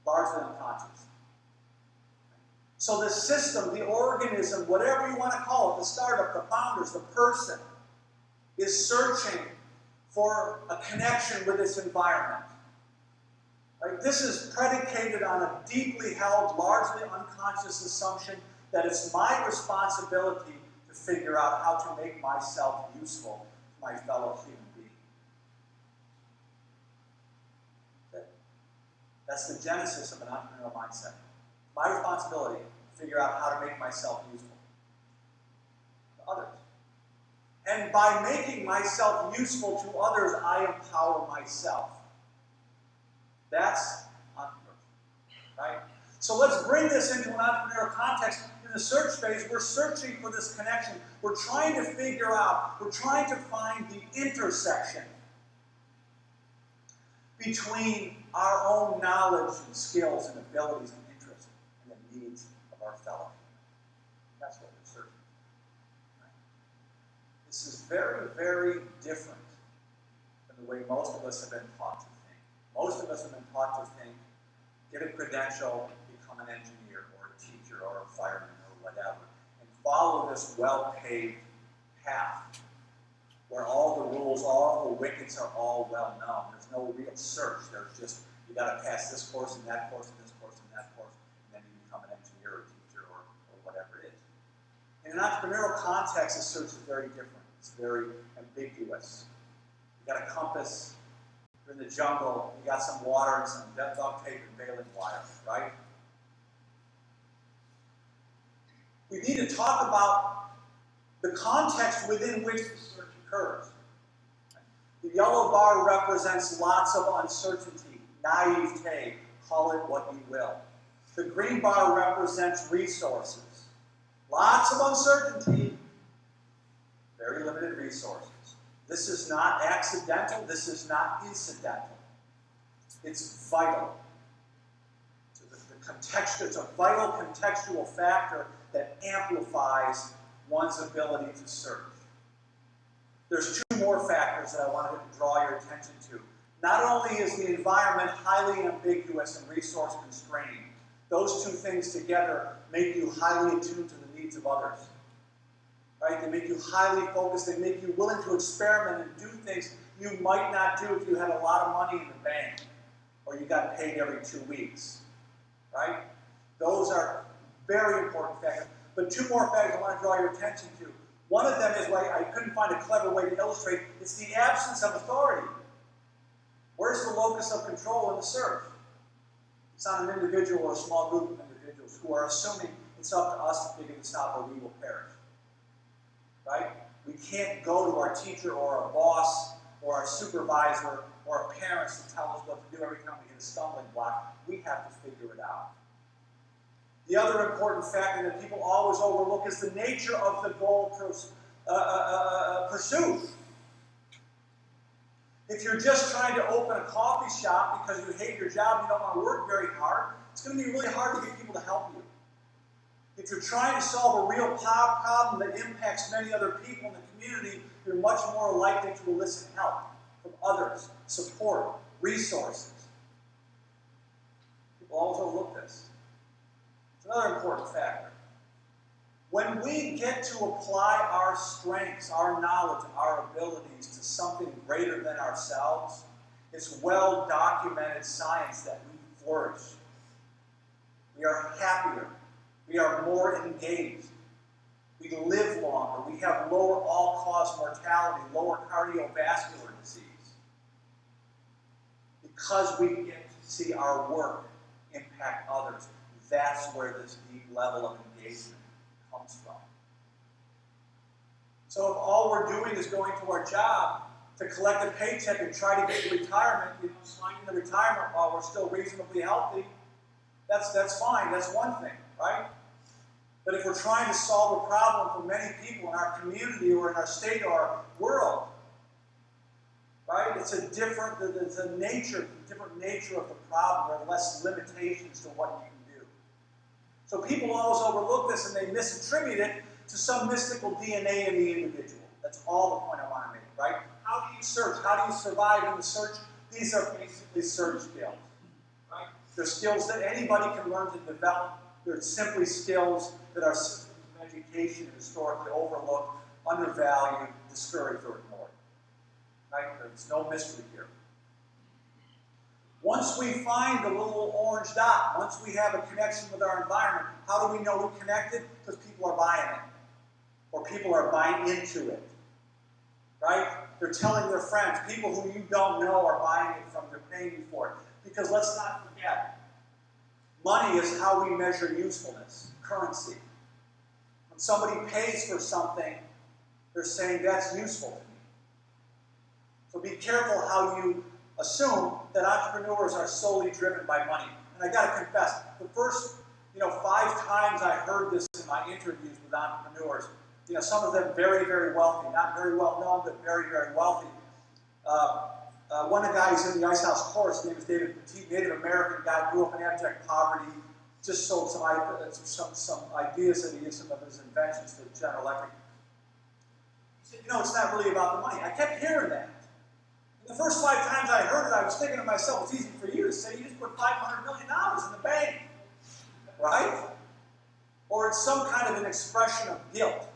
largely unconscious. So the system, the organism, whatever you want to call it, the startup, the founders, the person, is searching for a connection with its environment. Right? This is predicated on a deeply held, largely unconscious assumption that it's my responsibility to figure out how to make myself useful to my fellow human being. Okay? That's the genesis of an entrepreneurial mindset. My responsibility to figure out how to make myself useful to others. And by making myself useful to others, I empower myself. That's entrepreneurship, right? So let's bring this into an entrepreneurial context. In the search phase, we're searching for this connection. We're trying to figure out, we're trying to find the intersection between our own knowledge and skills and abilities and interests and the needs of our fellow human. That's what we're searching for. Right? This is very, very different than the way most of us have been taught to think. Most of us have been taught to think, get a credential, become an engineer or a teacher or a fireman or whatever, and follow this well-paved path where all the rules, all the wickets are all well known. There's no real search. There's just, you got to pass this course and that course and this course and that course, and then you become an engineer or a teacher or whatever it is. In an entrepreneurial context, the search is very different. It's very ambiguous. You got a compass. You're in the jungle, you got some water and some duct tape and baling wire, right? We need to talk about the context within which the search occurs. The yellow bar represents lots of uncertainty, naivete, call it what you will. The green bar represents resources. Lots of uncertainty, very limited resources. This is not accidental. This is not incidental. It's vital. It's a vital contextual factor that amplifies one's ability to search. There's two more factors that I wanted to draw your attention to. Not only is the environment highly ambiguous and resource constrained, those two things together make you highly attuned to the needs of others. Right? They make you highly focused. They make you willing to experiment and do things you might not do if you had a lot of money in the bank or you got paid every 2 weeks. Right? Those are very important factors. But two more factors I want to draw your attention to. One of them is why I couldn't find a clever way to illustrate. It's the absence of authority. Where's the locus of control in the search? It's on an individual or a small group of individuals who are assuming it's up to us to figure this out or we will perish. Right? We can't go to our teacher or our boss or our supervisor or our parents to tell us what to do every time we hit a stumbling block. We have to figure it out. The other important factor that people always overlook is the nature of the goal pursued. If you're just trying to open a coffee shop because you hate your job and you don't want to work very hard, it's going to be really hard to get people to help you. If you're trying to solve a real problem that impacts many other people in the community, you're much more likely to elicit help from others, support, resources. People always overlook this. It's another important factor. When we get to apply our strengths, our knowledge, our abilities to something greater than ourselves, it's well-documented science that we flourish. We are happier. We are more engaged. We live longer. We have lower all-cause mortality, lower cardiovascular disease. Because we get to see our work impact others. That's where this deep level of engagement comes from. So if all we're doing is going to our job to collect a paycheck and try to get to retirement, sliding into retirement while we're still reasonably healthy, that's fine. That's one thing, right? But if we're trying to solve a problem for many people in our community or in our state or our world, right? It's a different nature of the problem. There are less limitations to what you can do. So people always overlook this and they misattribute it to some mystical DNA in the individual. That's all the point I want to make, right? How do you search? How do you survive in the search? These are basically search skills, right? They're skills that anybody can learn to develop. They're simply skills that our systems of education historically overlooked, undervalued, discouraged, or ignored. Right? There's no mystery here. Once we find the little orange dot, once we have a connection with our environment, how do we know we're connected? Because people are buying it. Or people are buying into it. Right? They're telling their friends. People who you don't know are buying it from. They're paying you for it. Because let's not forget, money is how we measure usefulness, currency. When somebody pays for something, they're saying that's useful to me. So be careful how you assume that entrepreneurs are solely driven by money. And I got to confess, the first 5 times I heard this in my interviews with entrepreneurs, some of them very, very wealthy, not very well known, but very, very wealthy. One of the guys in the Ice House course, his name is David Petit, Native American guy, grew up in abject poverty, just sold some ideas that he did, some of his inventions to General Electric. He said, it's not really about the money. I kept hearing that. And the first 5 times I heard it, I was thinking to myself, it's easy for you to say, you just put $500 million in the bank, right? Or it's some kind of an expression of guilt,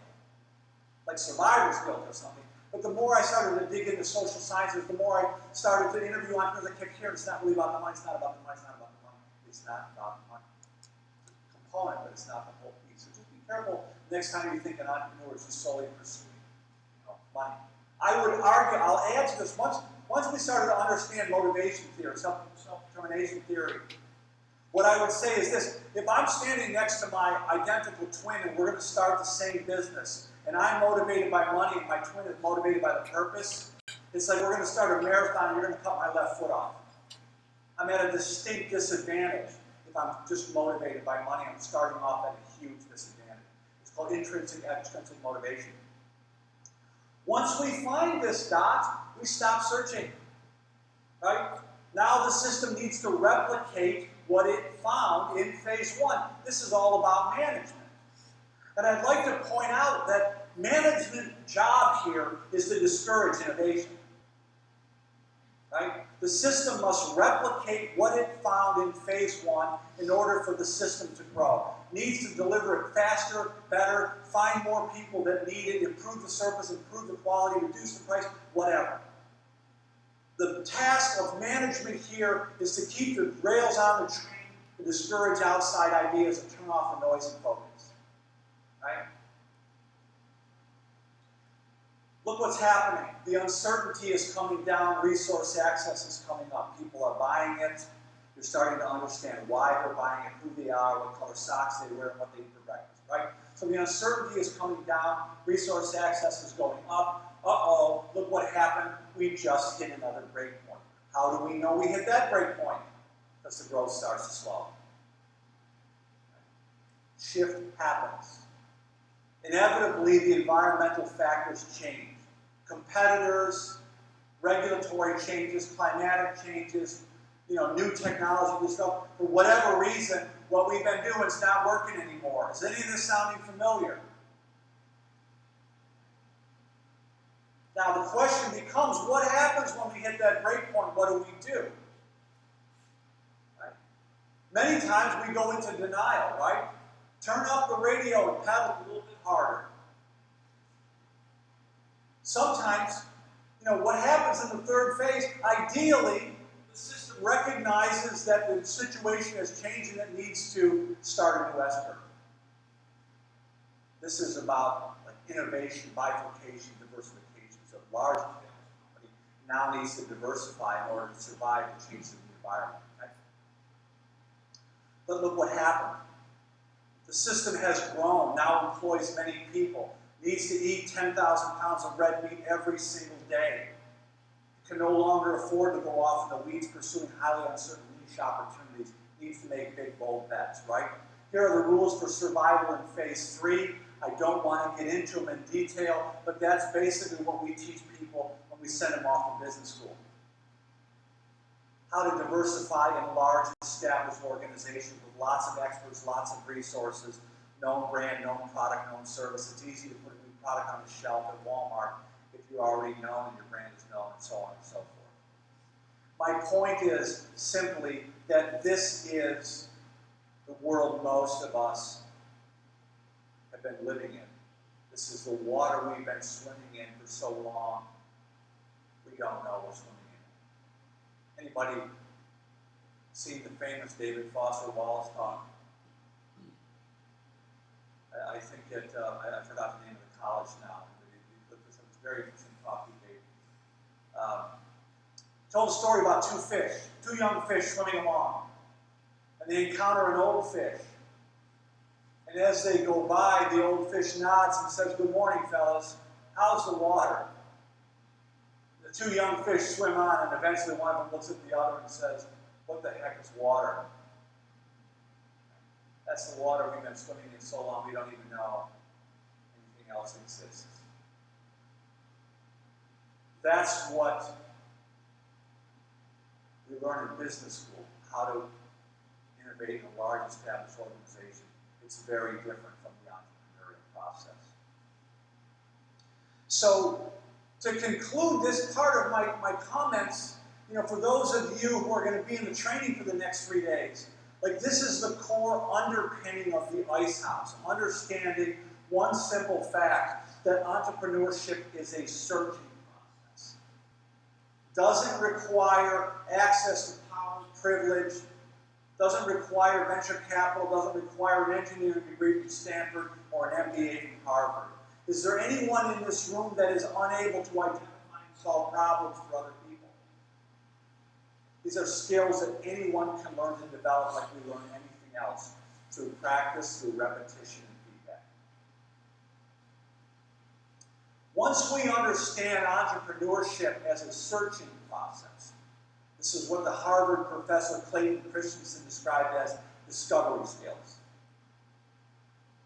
like survivor's guilt or something. But the more I started to dig into social sciences, the more I started to interview entrepreneurs, I kept hearing, it's not really about the money, it's not about the money, it's not about the money. It's not about the money. It's a component, but it's not the whole piece. So just be careful next time you think an entrepreneur is just solely pursuing money. I would argue, I'll add to this, once we started to understand motivation theory, self-determination theory, what I would say is this: if I'm standing next to my identical twin and we're going to start the same business, and I'm motivated by money and my twin is motivated by the purpose, it's like we're going to start a marathon and you're going to cut my left foot off. I'm at a distinct disadvantage if I'm just motivated by money. I'm starting off at a huge disadvantage. It's called intrinsic and extrinsic motivation. Once we find this dot, we stop searching. Right? Now the system needs to replicate what it found in phase 1. This is all about management. And I'd like to point out that management job here is to discourage innovation. Right? The system must replicate what it found in phase 1 in order for the system to grow. Needs to deliver it faster, better, find more people that need it, improve the service, improve the quality, reduce the price, whatever. The task of management here is to keep the rails on the train, to discourage outside ideas and turn off the noise and focus. Right? Look what's happening. The uncertainty is coming down. Resource access is coming up. People are buying it. They're starting to understand why they're buying it, who they are, what color socks they wear, and what they eat for breakfast. Right? So the uncertainty is coming down. Resource access is going up. Uh-oh, look what happened. We just hit another break point. How do we know we hit that break point? Because the growth starts to slow. Shift happens. Inevitably, the environmental factors change. Competitors, regulatory changes, climatic changes, new technology, new stuff. For whatever reason, what we've been doing is not working anymore. Is any of this sounding familiar? Now the question becomes, what happens when we hit that break point? What do we do? Right? Many times we go into denial, right? Turn up the radio and pedal a little bit harder. Sometimes, what happens in the third phase, ideally, the system recognizes that the situation has changed and it needs to start a new S curve. This is about like innovation, bifurcation, diversification. So a large company now needs to diversify in order to survive the changes in the environment. Okay? But look what happened. The system has grown, now employs many people, needs to eat 10,000 pounds of red meat every single day. Can no longer afford to go off in the weeds pursuing highly uncertain niche opportunities, needs to make big, bold bets, right? Here are the rules for survival in phase 3. I don't want to get into them in detail, but that's basically what we teach people when we send them off to business school. How to diversify in large, established organizations with lots of experts, lots of resources, known brand, known product, known service. It's easy to put a new product on the shelf at Walmart if you're already known and your brand is known, and so on and so forth. My point is simply that this is the world most of us have been living in. This is the water we've been swimming in for so long, we don't know we're swimming in. Anybody seen the famous David Foster Wallace talk? I think it, I forgot the name of the college now. It was a very interesting talk he gave. Told a story about two young fish swimming along. And they encounter an old fish. And as they go by, the old fish nods and says, "Good morning, fellas. How's the water?" The two young fish swim on, and eventually one of them looks at the other and says, "What the heck is water?" That's the water we've been swimming in so long we don't even know anything else exists. That's what we learn in business school, how to innovate in a large established organization. It's very different from the entrepreneurial process. So, to conclude this part of my comments, for those of you who are going to be in the training for the next 3 days, this is the core underpinning of the Ice House, understanding one simple fact, that entrepreneurship is a searching process. Doesn't require access to power, privilege, doesn't require venture capital, doesn't require an engineering degree from Stanford or an MBA from Harvard. Is there anyone in this room that is unable to identify and solve problems for other people? These are skills that anyone can learn and develop like we learn anything else, through practice, through repetition, and feedback. Once we understand entrepreneurship as a searching process, this is what the Harvard professor Clayton Christensen described as discovery skills.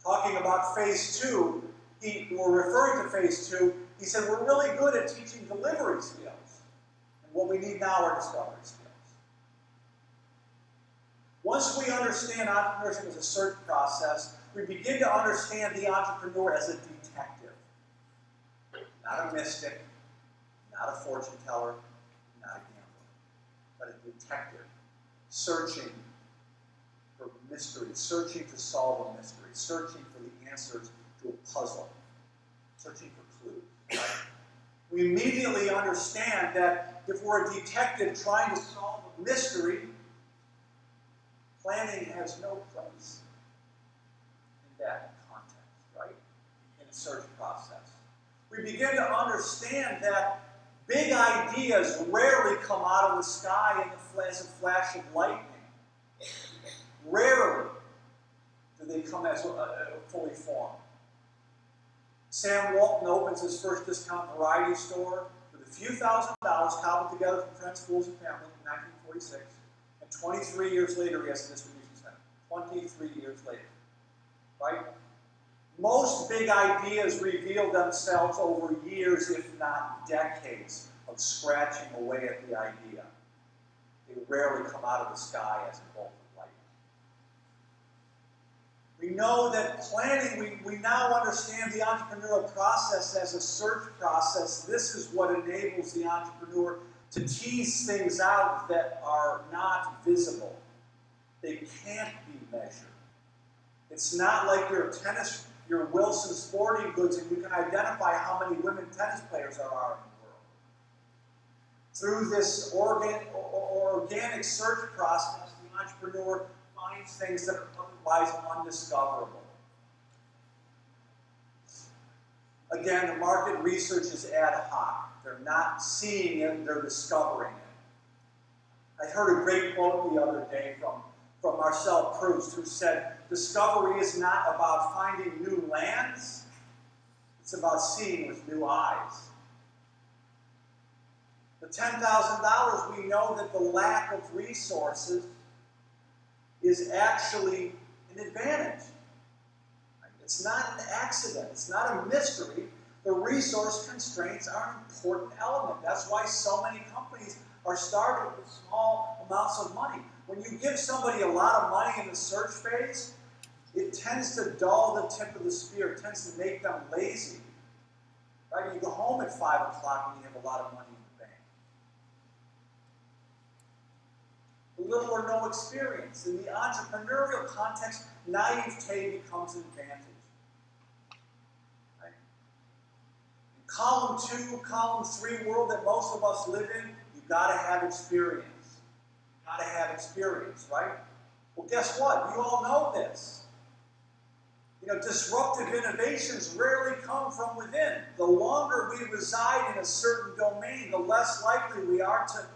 Talking about phase 2, we're referring to phase 2, he said we're really good at teaching delivery skills. And what we need now are discovery skills. Once we understand entrepreneurship as a search process, we begin to understand the entrepreneur as a detective. Not a mystic, not a fortune teller, not a gambler, but a detective, searching for mystery, searching to solve a mystery, searching for the answers to a puzzle, searching for clues. Right? We immediately understand that if we're a detective trying to solve a mystery, planning has no place in that context, right? In a search process. We begin to understand that big ideas rarely come out of the sky as a flash of lightning. Rarely do they come as fully formed. Sam Walton opens his first discount variety store with a few $1,000s cobbled together from friends, fools, and family in 1946. And 23 years later, he has a distribution center. 23 years later. Right? Most big ideas reveal themselves over years, if not decades, of scratching away at the idea. They rarely come out of the sky as a bolt of lightning. We know that planning, we now understand the entrepreneurial process as a search process. This is what enables the entrepreneur to tease things out that are not visible. They can't be measured. It's not like your Wilson Sporting Goods, and you can identify how many women tennis players there are in the world. Through this organic search process, the entrepreneur finds things that are otherwise undiscoverable. Again, the market research is ad hoc. They're not seeing it, they're discovering it. I heard a great quote the other day from Marcel Proust, who said, discovery is not about finding new lands, it's about seeing with new eyes. The $10,000, we know that the lack of resources is actually an advantage. It's not an accident. It's not a mystery. The resource constraints are an important element. That's why so many companies are starting with small amounts of money. When you give somebody a lot of money in the search phase, it tends to dull the tip of the spear. It tends to make them lazy. Right? You go home at 5 o'clock when you have a lot of money in the bank. Little or no experience. In the entrepreneurial context, naivete becomes an advantage. Right? In column 2, column 3 world that most of us live in, you've got to have experience. You've got to have experience, right? Well, guess what? You all know this. Disruptive innovations rarely come from within. The longer we reside in a certain domain, the less likely we are to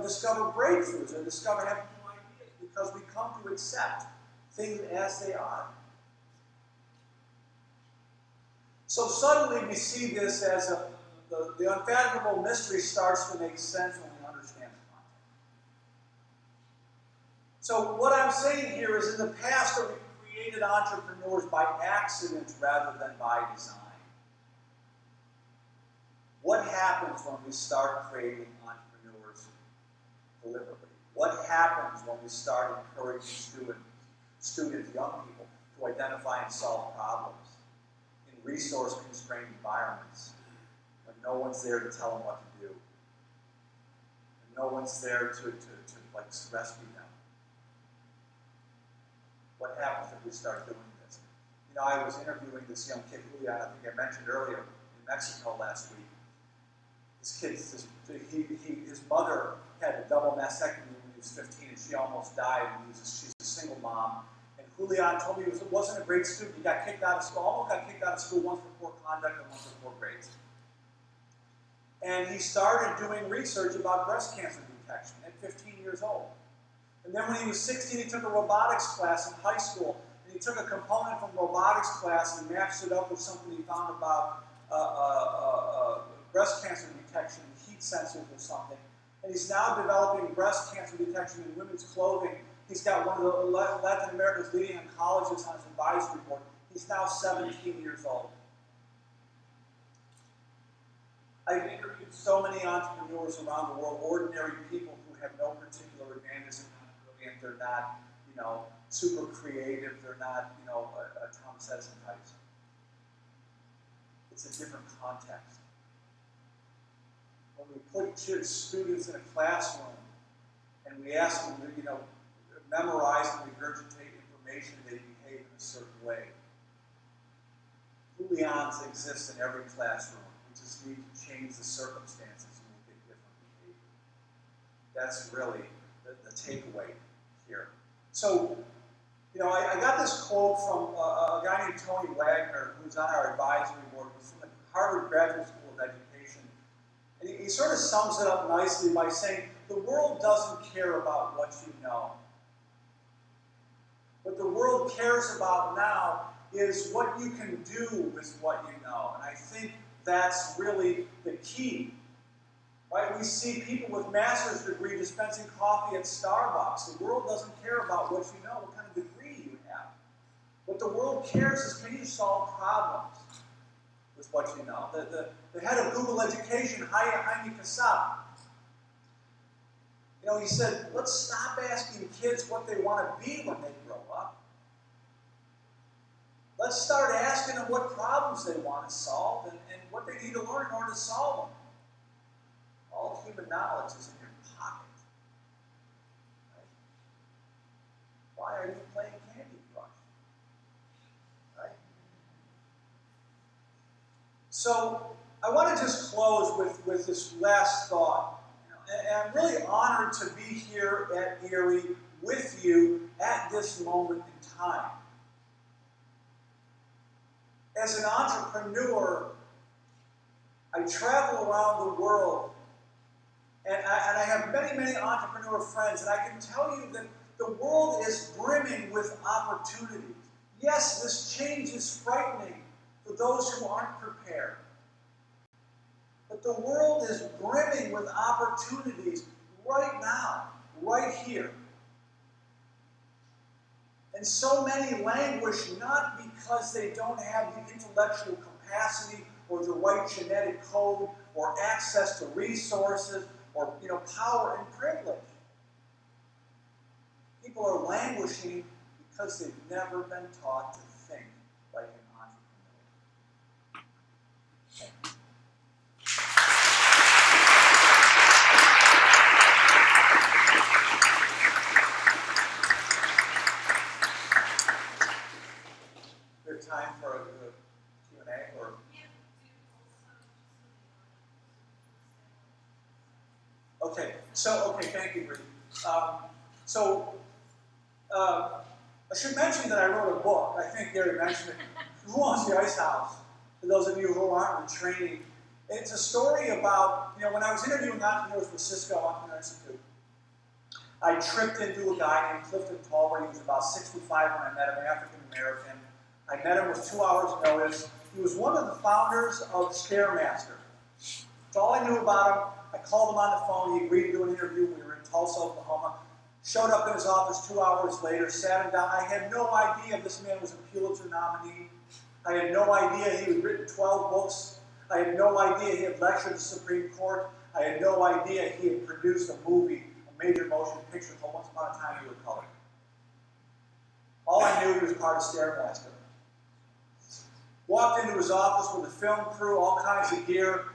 discover breakthroughs or discover having new ideas, because we come to accept things as they are. So suddenly we see this as the unfathomable mystery starts to make sense when we understand the context. So what I'm saying here is, in the past, we created entrepreneurs by accident rather than by design. What happens when we start creating entrepreneurs deliberately? What happens when we start encouraging students, young people, to identify and solve problems in resource-constrained environments, when no one's there to tell them what to do, and no one's there to rescue them? What happens if we start doing this? I was interviewing this young kid, Julian, I think I mentioned earlier, in Mexico last week. This kid, his mother had a double mastectomy when he was 15, and she almost died. And she's a single mom. And Julian told me he wasn't a great student. He got kicked out of school, almost got kicked out of school, once for poor conduct and once for poor grades. And he started doing research about breast cancer detection at 15 years old. And then when he was 16, he took a robotics class in high school. And he took a component from robotics class and matched it up with something he found about breast cancer detection, heat sensors or something. And he's now developing breast cancer detection in women's clothing. He's got one of the Latin America's leading oncologists on his advisory board. He's now 17 years old. I've interviewed so many entrepreneurs around the world, ordinary people who have no particular advantage in brilliant. They're not, super creative. They're not, Thomas Edison types. It's a different context. When we put students in a classroom and we ask them to, memorize and regurgitate information, they behave in a certain way. Julians exist in every classroom. We just need to change the circumstances and we get different behavior. That's really the takeaway here. So, I got this quote from a guy named Tony Wagner, who's on our advisory board. He's from the Harvard Graduate School of Education. And he sort of sums it up nicely by saying, the world doesn't care about what you know. What the world cares about now is what you can do with what you know. And I think that's really the key. Right? We see people with master's degree dispensing coffee at Starbucks. The world doesn't care about what you know, what kind of degree you have. What the world cares is, can you solve problems with what you know? The head of Google Education, Jaime Casab, he said, let's stop asking kids what they want to be when they grow up. Let's start asking them what problems they want to solve and what they need to learn in order to solve them. All human knowledge is in your pocket. Right? Why are you playing Candy Crush? Right? So I want to just close with this last thought. And I'm really honored to be here at Erie with you at this moment in time. As an entrepreneur, I travel around the world, and I have many, many entrepreneur friends, and I can tell you that the world is brimming with opportunities. Yes, this change is frightening for those who aren't prepared. But the world is brimming with opportunities right now, right here. And so many languish not because they don't have the intellectual capacity or the right genetic code or access to resources or power and privilege. People are languishing because they've never been taught to think like an entrepreneur. Good time for a Q&A or? Okay, thank you, Reed. I should mention that I wrote a book. I think Gary mentioned it. Who Owns the Ice House? For those of you who aren't in training, it's a story about, when I was interviewing entrepreneurs for Cisco Entrepreneur Institute, I tripped into a guy named Clifton Talbert. He was about 65 when I met him, African American. I met him with 2 hours notice. He was one of the founders of Stairmaster. That's all I knew about him. I called him on the phone. He agreed to do an interview. We were in Tulsa, Oklahoma. Showed up in his office 2 hours later, sat him down. I had no idea this man was a Pulitzer nominee. I had no idea he had written 12 books. I had no idea he had lectured at the Supreme Court. I had no idea he had produced a movie, a major motion picture called Once Upon a Time You Were Colored. All I knew, he was part of Stairmaster. Walked into his office with a film crew, all kinds of gear,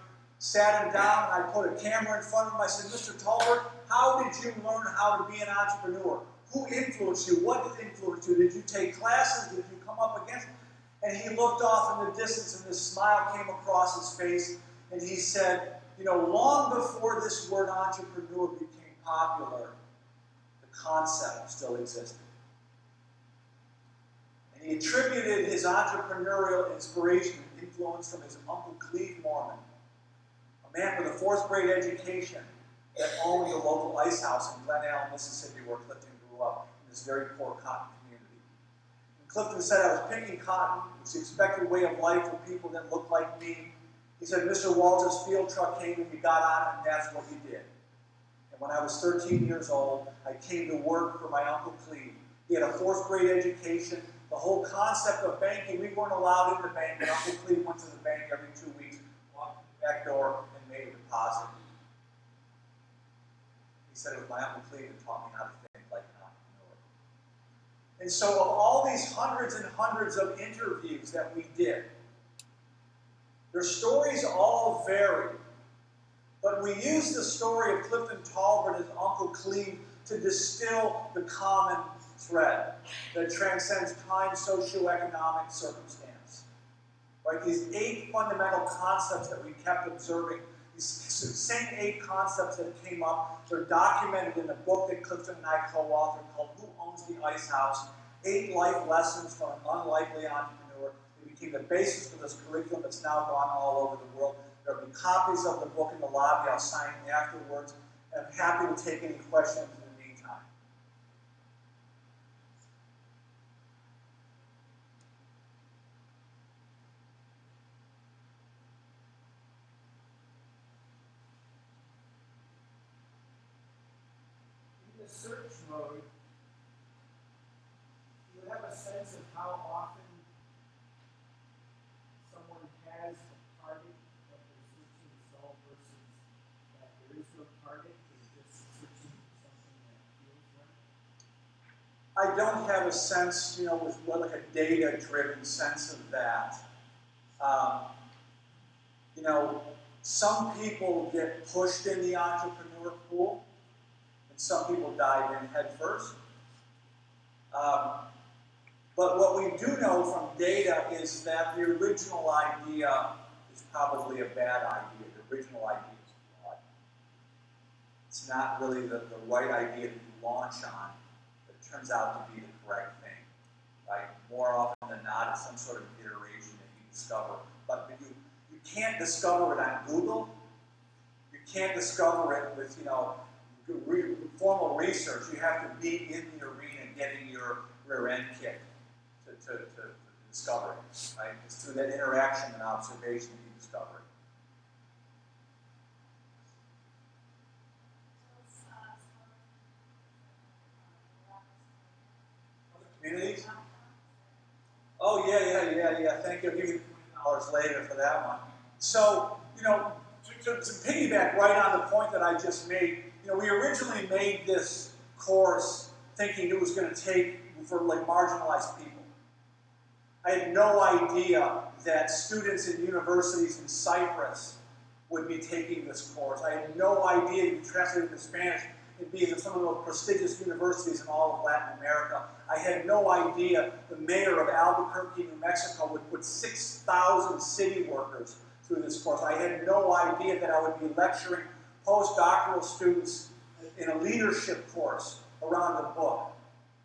sat him down, and I put a camera in front of him. I said, Mr. Talbert, how did you learn how to be an entrepreneur? Who influenced you? What influenced you? Did you take classes? Did you come up against it? And he looked off in the distance, and this smile came across his face, and he said, long before this word entrepreneur became popular, the concept still existed. And he attributed his entrepreneurial inspiration and influence from his Uncle Cleve Mormon, a man with a 4th grade education that owned the local ice house in Glen Allen, Mississippi, where Clifton grew up, in this very poor cotton community. And Clifton said, I was picking cotton. It was the expected way of life for people that looked like me. He said, Mr. Walters' field truck came and we got on it, and that's what we did. And when I was 13 years old, I came to work for my Uncle Cleve. He had a 4th grade education. The whole concept of banking, we weren't allowed in the bank, and Uncle Cleve went to the bank every 2 weeks, walked to the back door, and made a deposit. He said it was my Uncle Cleve that taught me how to think like an entrepreneur. And so of all these hundreds and hundreds of interviews that we did, their stories all vary. But we used the story of Clifton Talbert and Uncle Cleve to distill the common thread that transcends time, socioeconomic circumstance. Right? These 8 fundamental concepts that we kept observing, these same 8 concepts that came up, they're documented in a book that Clifton and I co-authored called Who Owns the Ice House? 8 life lessons from an unlikely entrepreneur. It became the basis for this curriculum that's now gone all over the world. There will be copies of the book in the lobby. I'll sign them afterwards. And I'm happy to take any questions in the meantime. In the search mode, you have a sense of how often someone has a target that they're searching to solve versus that there is no target, they're just searching for something that feels right? I don't have a sense, with like a data-driven sense of that. Some people get pushed in the entrepreneur pool, and some people dive in head first. But what we do know from data is that the original idea is probably a bad idea. The original idea is flawed. It's not really the right idea that you launch on, but it turns out to be the correct thing. Right? More often than not, it's some sort of iteration that you discover. But you can't discover it on Google. You can't discover it with, formal research. You have to be in the arena getting your rear end kicked to discover it, right? It's through that interaction and observation that you discover it. Communities? Oh, yeah. Thank you. I'll give you $20 later for that one. So, to piggyback right on the point that I just made, we originally made this course thinking it was going to take for marginalized people. I had no idea that students in universities in Cyprus would be taking this course. I had no idea it would be translated into Spanish and be in some of the most prestigious universities in all of Latin America. I had no idea the mayor of Albuquerque, New Mexico would put 6,000 city workers through this course. I had no idea that I would be lecturing postdoctoral students in a leadership course around the book.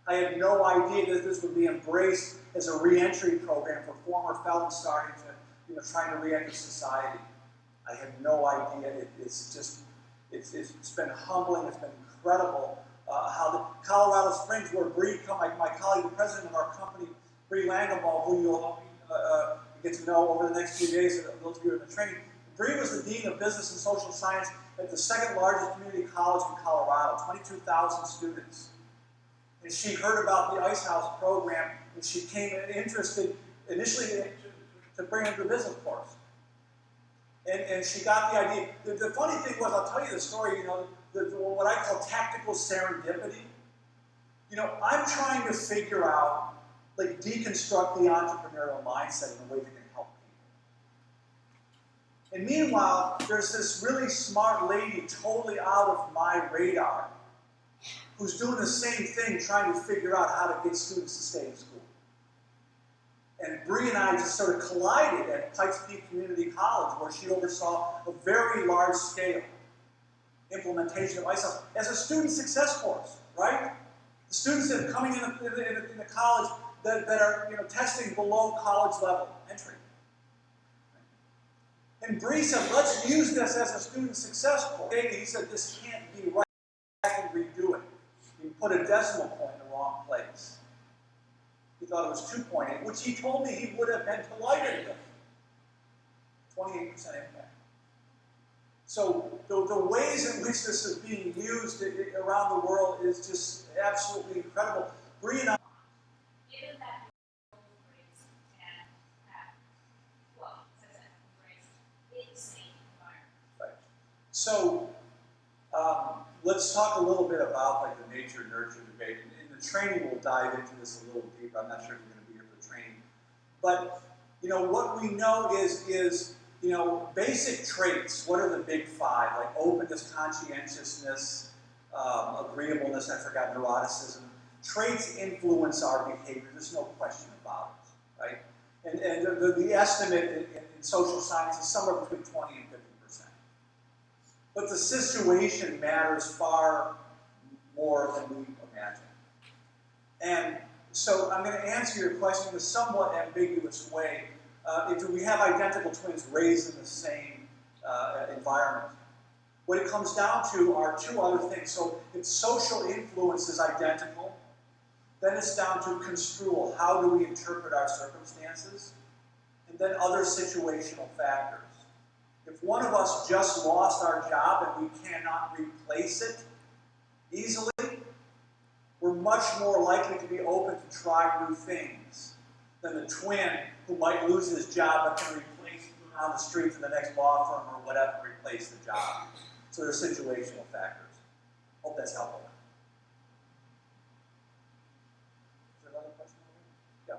I had no idea that this would be embraced as a reentry program for former felons starting to, trying to reenter society. I had no idea. It's been humbling. It's been incredible how the Colorado Springs, where Bree, my colleague, the president of our company, Bree Langemo, who you'll get to know over the next few days, those of you in the training. Bree was the dean of business and social science at the second largest community college in Colorado, 22,000 students. And she heard about the Ice House program, and she came interested initially to bring it to the business course. And she got the idea. The funny thing was, I'll tell you the story, what I call tactical serendipity. I'm trying to figure out, deconstruct the entrepreneurial mindset in a way that can help people. And meanwhile, there's this really smart lady totally out of my radar who's doing the same thing, trying to figure out how to get students to stay in school. And Bree and I just sort of collided at Pikes Peak Community College, where she oversaw a very large-scale implementation of ISO as a student success course, right? The students that are coming in the college that are testing below college level entry. And Bree said, let's use this as a student success course. He said, this can't be right. I can redo it. You put a decimal point in the wrong place. He thought it was 2.8, which he told me he would have been delighted with. 28% impact. So the ways in which this is being used around the world is just absolutely incredible. Bree and I. Given that embrace and have, embrace a safe environment. Right. So let's talk a little bit about the nature-nurture debate. In the training, we'll dive into this a little deeper. I'm not sure if you're going to be here for training. But, what we know is basic traits. What are the big five? Like openness, conscientiousness, agreeableness, I forgot, neuroticism. Traits influence our behavior. There's no question about it, right? And the estimate in social science is somewhere between 20 and 50%. But the situation matters far more than we imagine. And so I'm going to answer your question in a somewhat ambiguous way. If we have identical twins raised in the same environment, what it comes down to are two other things. So if social influence is identical, then it's down to construal. How do we interpret our circumstances? And then other situational factors. If one of us just lost our job and we cannot replace it easily, we're much more likely to be open to try new things than the twin who might lose his job but can replace down the street to the next law firm or whatever, replace the job. So there are situational factors. Hope that's helpful. Is there another question? Yeah.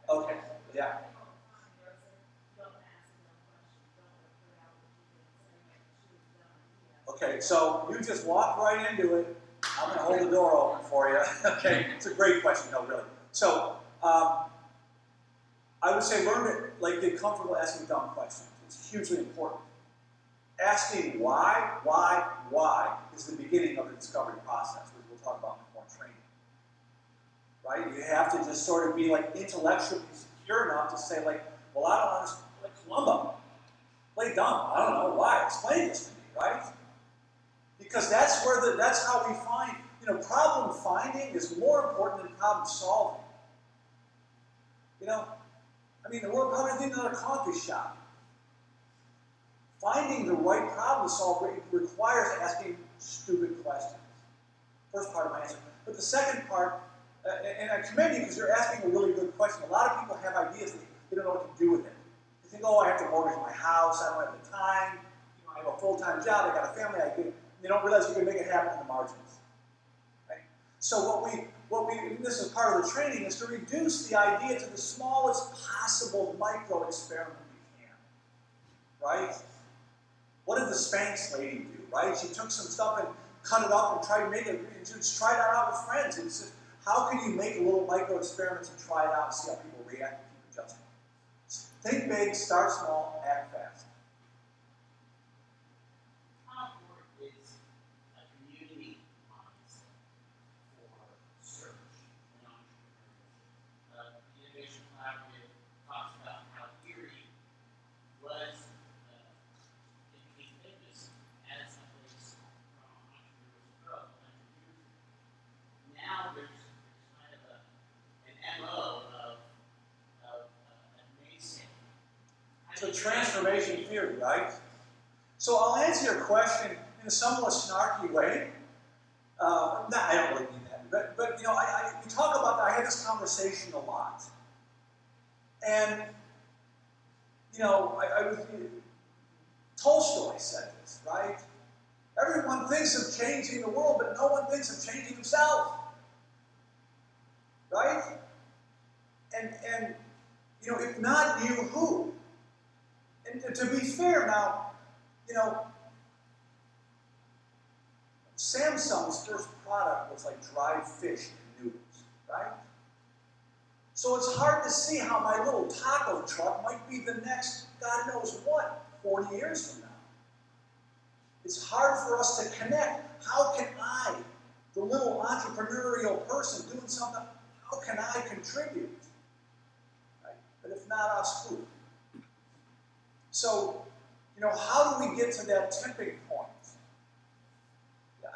Okay, yeah. Okay, so you just walked right into it. I'm going to hold the door open for you. Okay, it's a great question, no, really. So, I would say learn to get comfortable asking dumb questions. It's hugely important. Asking why is the beginning of the discovery process, which we'll talk about more training. right? You have to just sort of be like intellectually secure enough to say like, well, I don't understand, like Columba, play dumb, I don't know why, explain this to me, right? Because that's how we find, problem finding is more important than problem solving. We're probably in another coffee shop. Finding the right problem to solve requires asking stupid questions. First part of my answer. But the second part, and I commend you because you're asking a really good question. A lot of people have ideas that they don't know what to do with it. They think, I have to mortgage my house, I don't have the time, I have a full-time job, I got a family, they don't realize you can make it happen in the margins. Right? So what we, and this is part of the training, is to reduce the idea to the smallest possible micro experiment we can. Right? What did the Spanx lady do? Right? She took some stuff and cut it up and tried to make it, and just tried it out with friends. It's just, how can you make little micro experiments and try it out and see how people react and keep adjusting? Think big, start small, act fast. Concord is a community mindset for search and entrepreneurship. The Innovation Collaborative talks about how Erie was it became famous as a place from entrepreneurs grow 100 years ago. Now there's kind of an MO of an amazing. It's a transformation theory, right? So I'll answer your question in a somewhat snarky way. I don't really mean that, but we talk about that. I have this conversation a lot, and Tolstoy said this, right? Everyone thinks of changing the world, but no one thinks of changing himself, right? And if not you, who? And to be fair now, Samsung's first product was like dried fish and noodles, right? So it's hard to see how my little taco truck might be the next, God knows what, 40 years from now. It's hard for us to connect. How can I, the little entrepreneurial person doing something, how can I contribute? Right? But if not us, who? So, how do we get to that tipping point?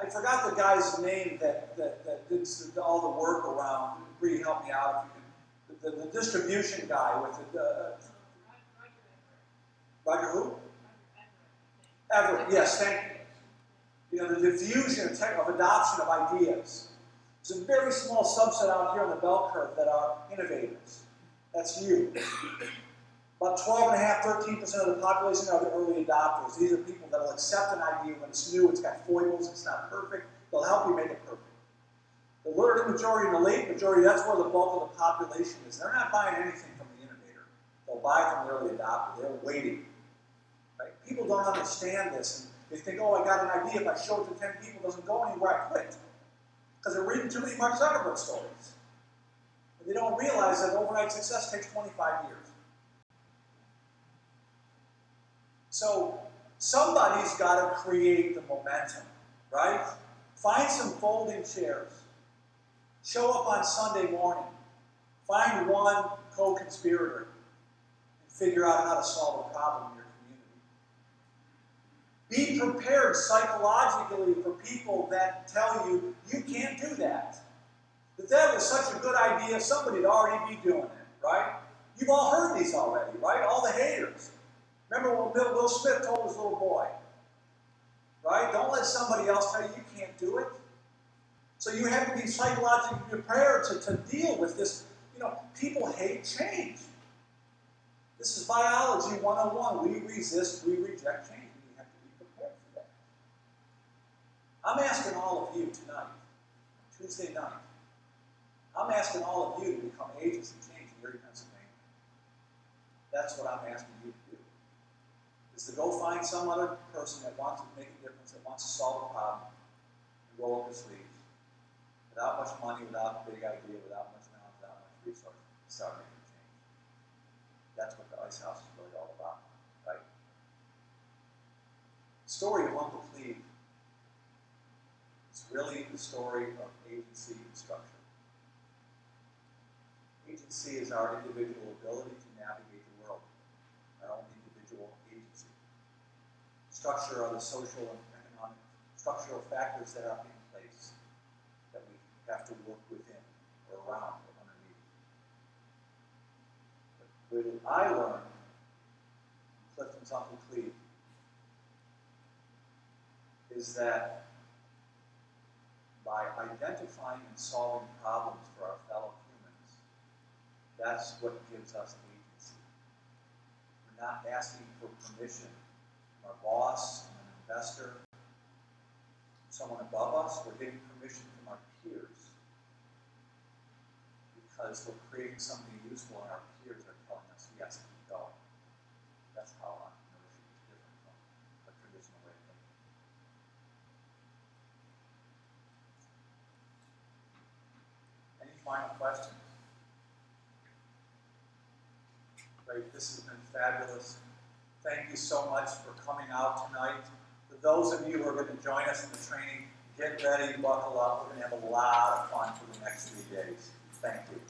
I forgot the guy's name that did all the work around. Bree, help me out if you can. The distribution guy with Roger who? Everett, yes, thank you. The diffusion of adoption of ideas. There's a very small subset out here on the bell curve that are innovators. That's you. About 12.5%, 13% of the population are the early adopters. These are people that will accept an idea when it's new, it's got foibles, it's not perfect. They'll help you make it perfect. The early majority and the late majority, that's where the bulk of the population is. They're not buying anything from the innovator. They'll buy from the early adopter. They're waiting. Right? People don't understand this. And they think, I got an idea. If I show it to 10 people, it doesn't go anywhere, I quit. Because they're reading too many Mark Zuckerberg stories. And they don't realize that overnight success takes 25 years. So somebody's got to create the momentum, right? Find some folding chairs. Show up on Sunday morning. Find one co-conspirator and figure out how to solve a problem in your community. Be prepared psychologically for people that tell you, you can't do that. That was such a good idea, somebody'd already be doing it, right? You've all heard these already, right? All the haters. Remember when Will Smith told his little boy, right? Don't let somebody else tell you you can't do it. So you have to be psychologically prepared to deal with this. People hate change. This is biology 101. We resist, we reject change. We have to be prepared for that. I'm asking all of you tonight, Tuesday night, I'm asking all of you to become agents of change in Erie, Pennsylvania. That's what I'm asking you to do. Is to go find some other person that wants to make a difference, that wants to solve a problem, and roll up his sleeves. Without much money, without a big idea, without much knowledge, without much resources, start making a change. That's what the Ice House is really all about, right? The story of Uncle Cleve is really the story of agency and structure. Agency is our individual ability to navigate the world, our own individual agency. Structure are the social and economic structural factors that are in place that we have to work within or around or underneath. But what I learned from Clifton's Uncle Cleve is that by identifying and solving problems for our fellow humans, that's what gives us agency. We're not asking for permission from our boss, from an investor, someone above us. We're getting permission from our peers because we're creating something useful and our peers are telling us, yes, keep going. That's how entrepreneurship is different from a traditional way of thinking. Any final questions? Great, this has been fabulous. Thank you so much for coming out tonight. For those of you who are going to join us in the training, get ready, buckle up. We're going to have a lot of fun for the next 3 days. Thank you.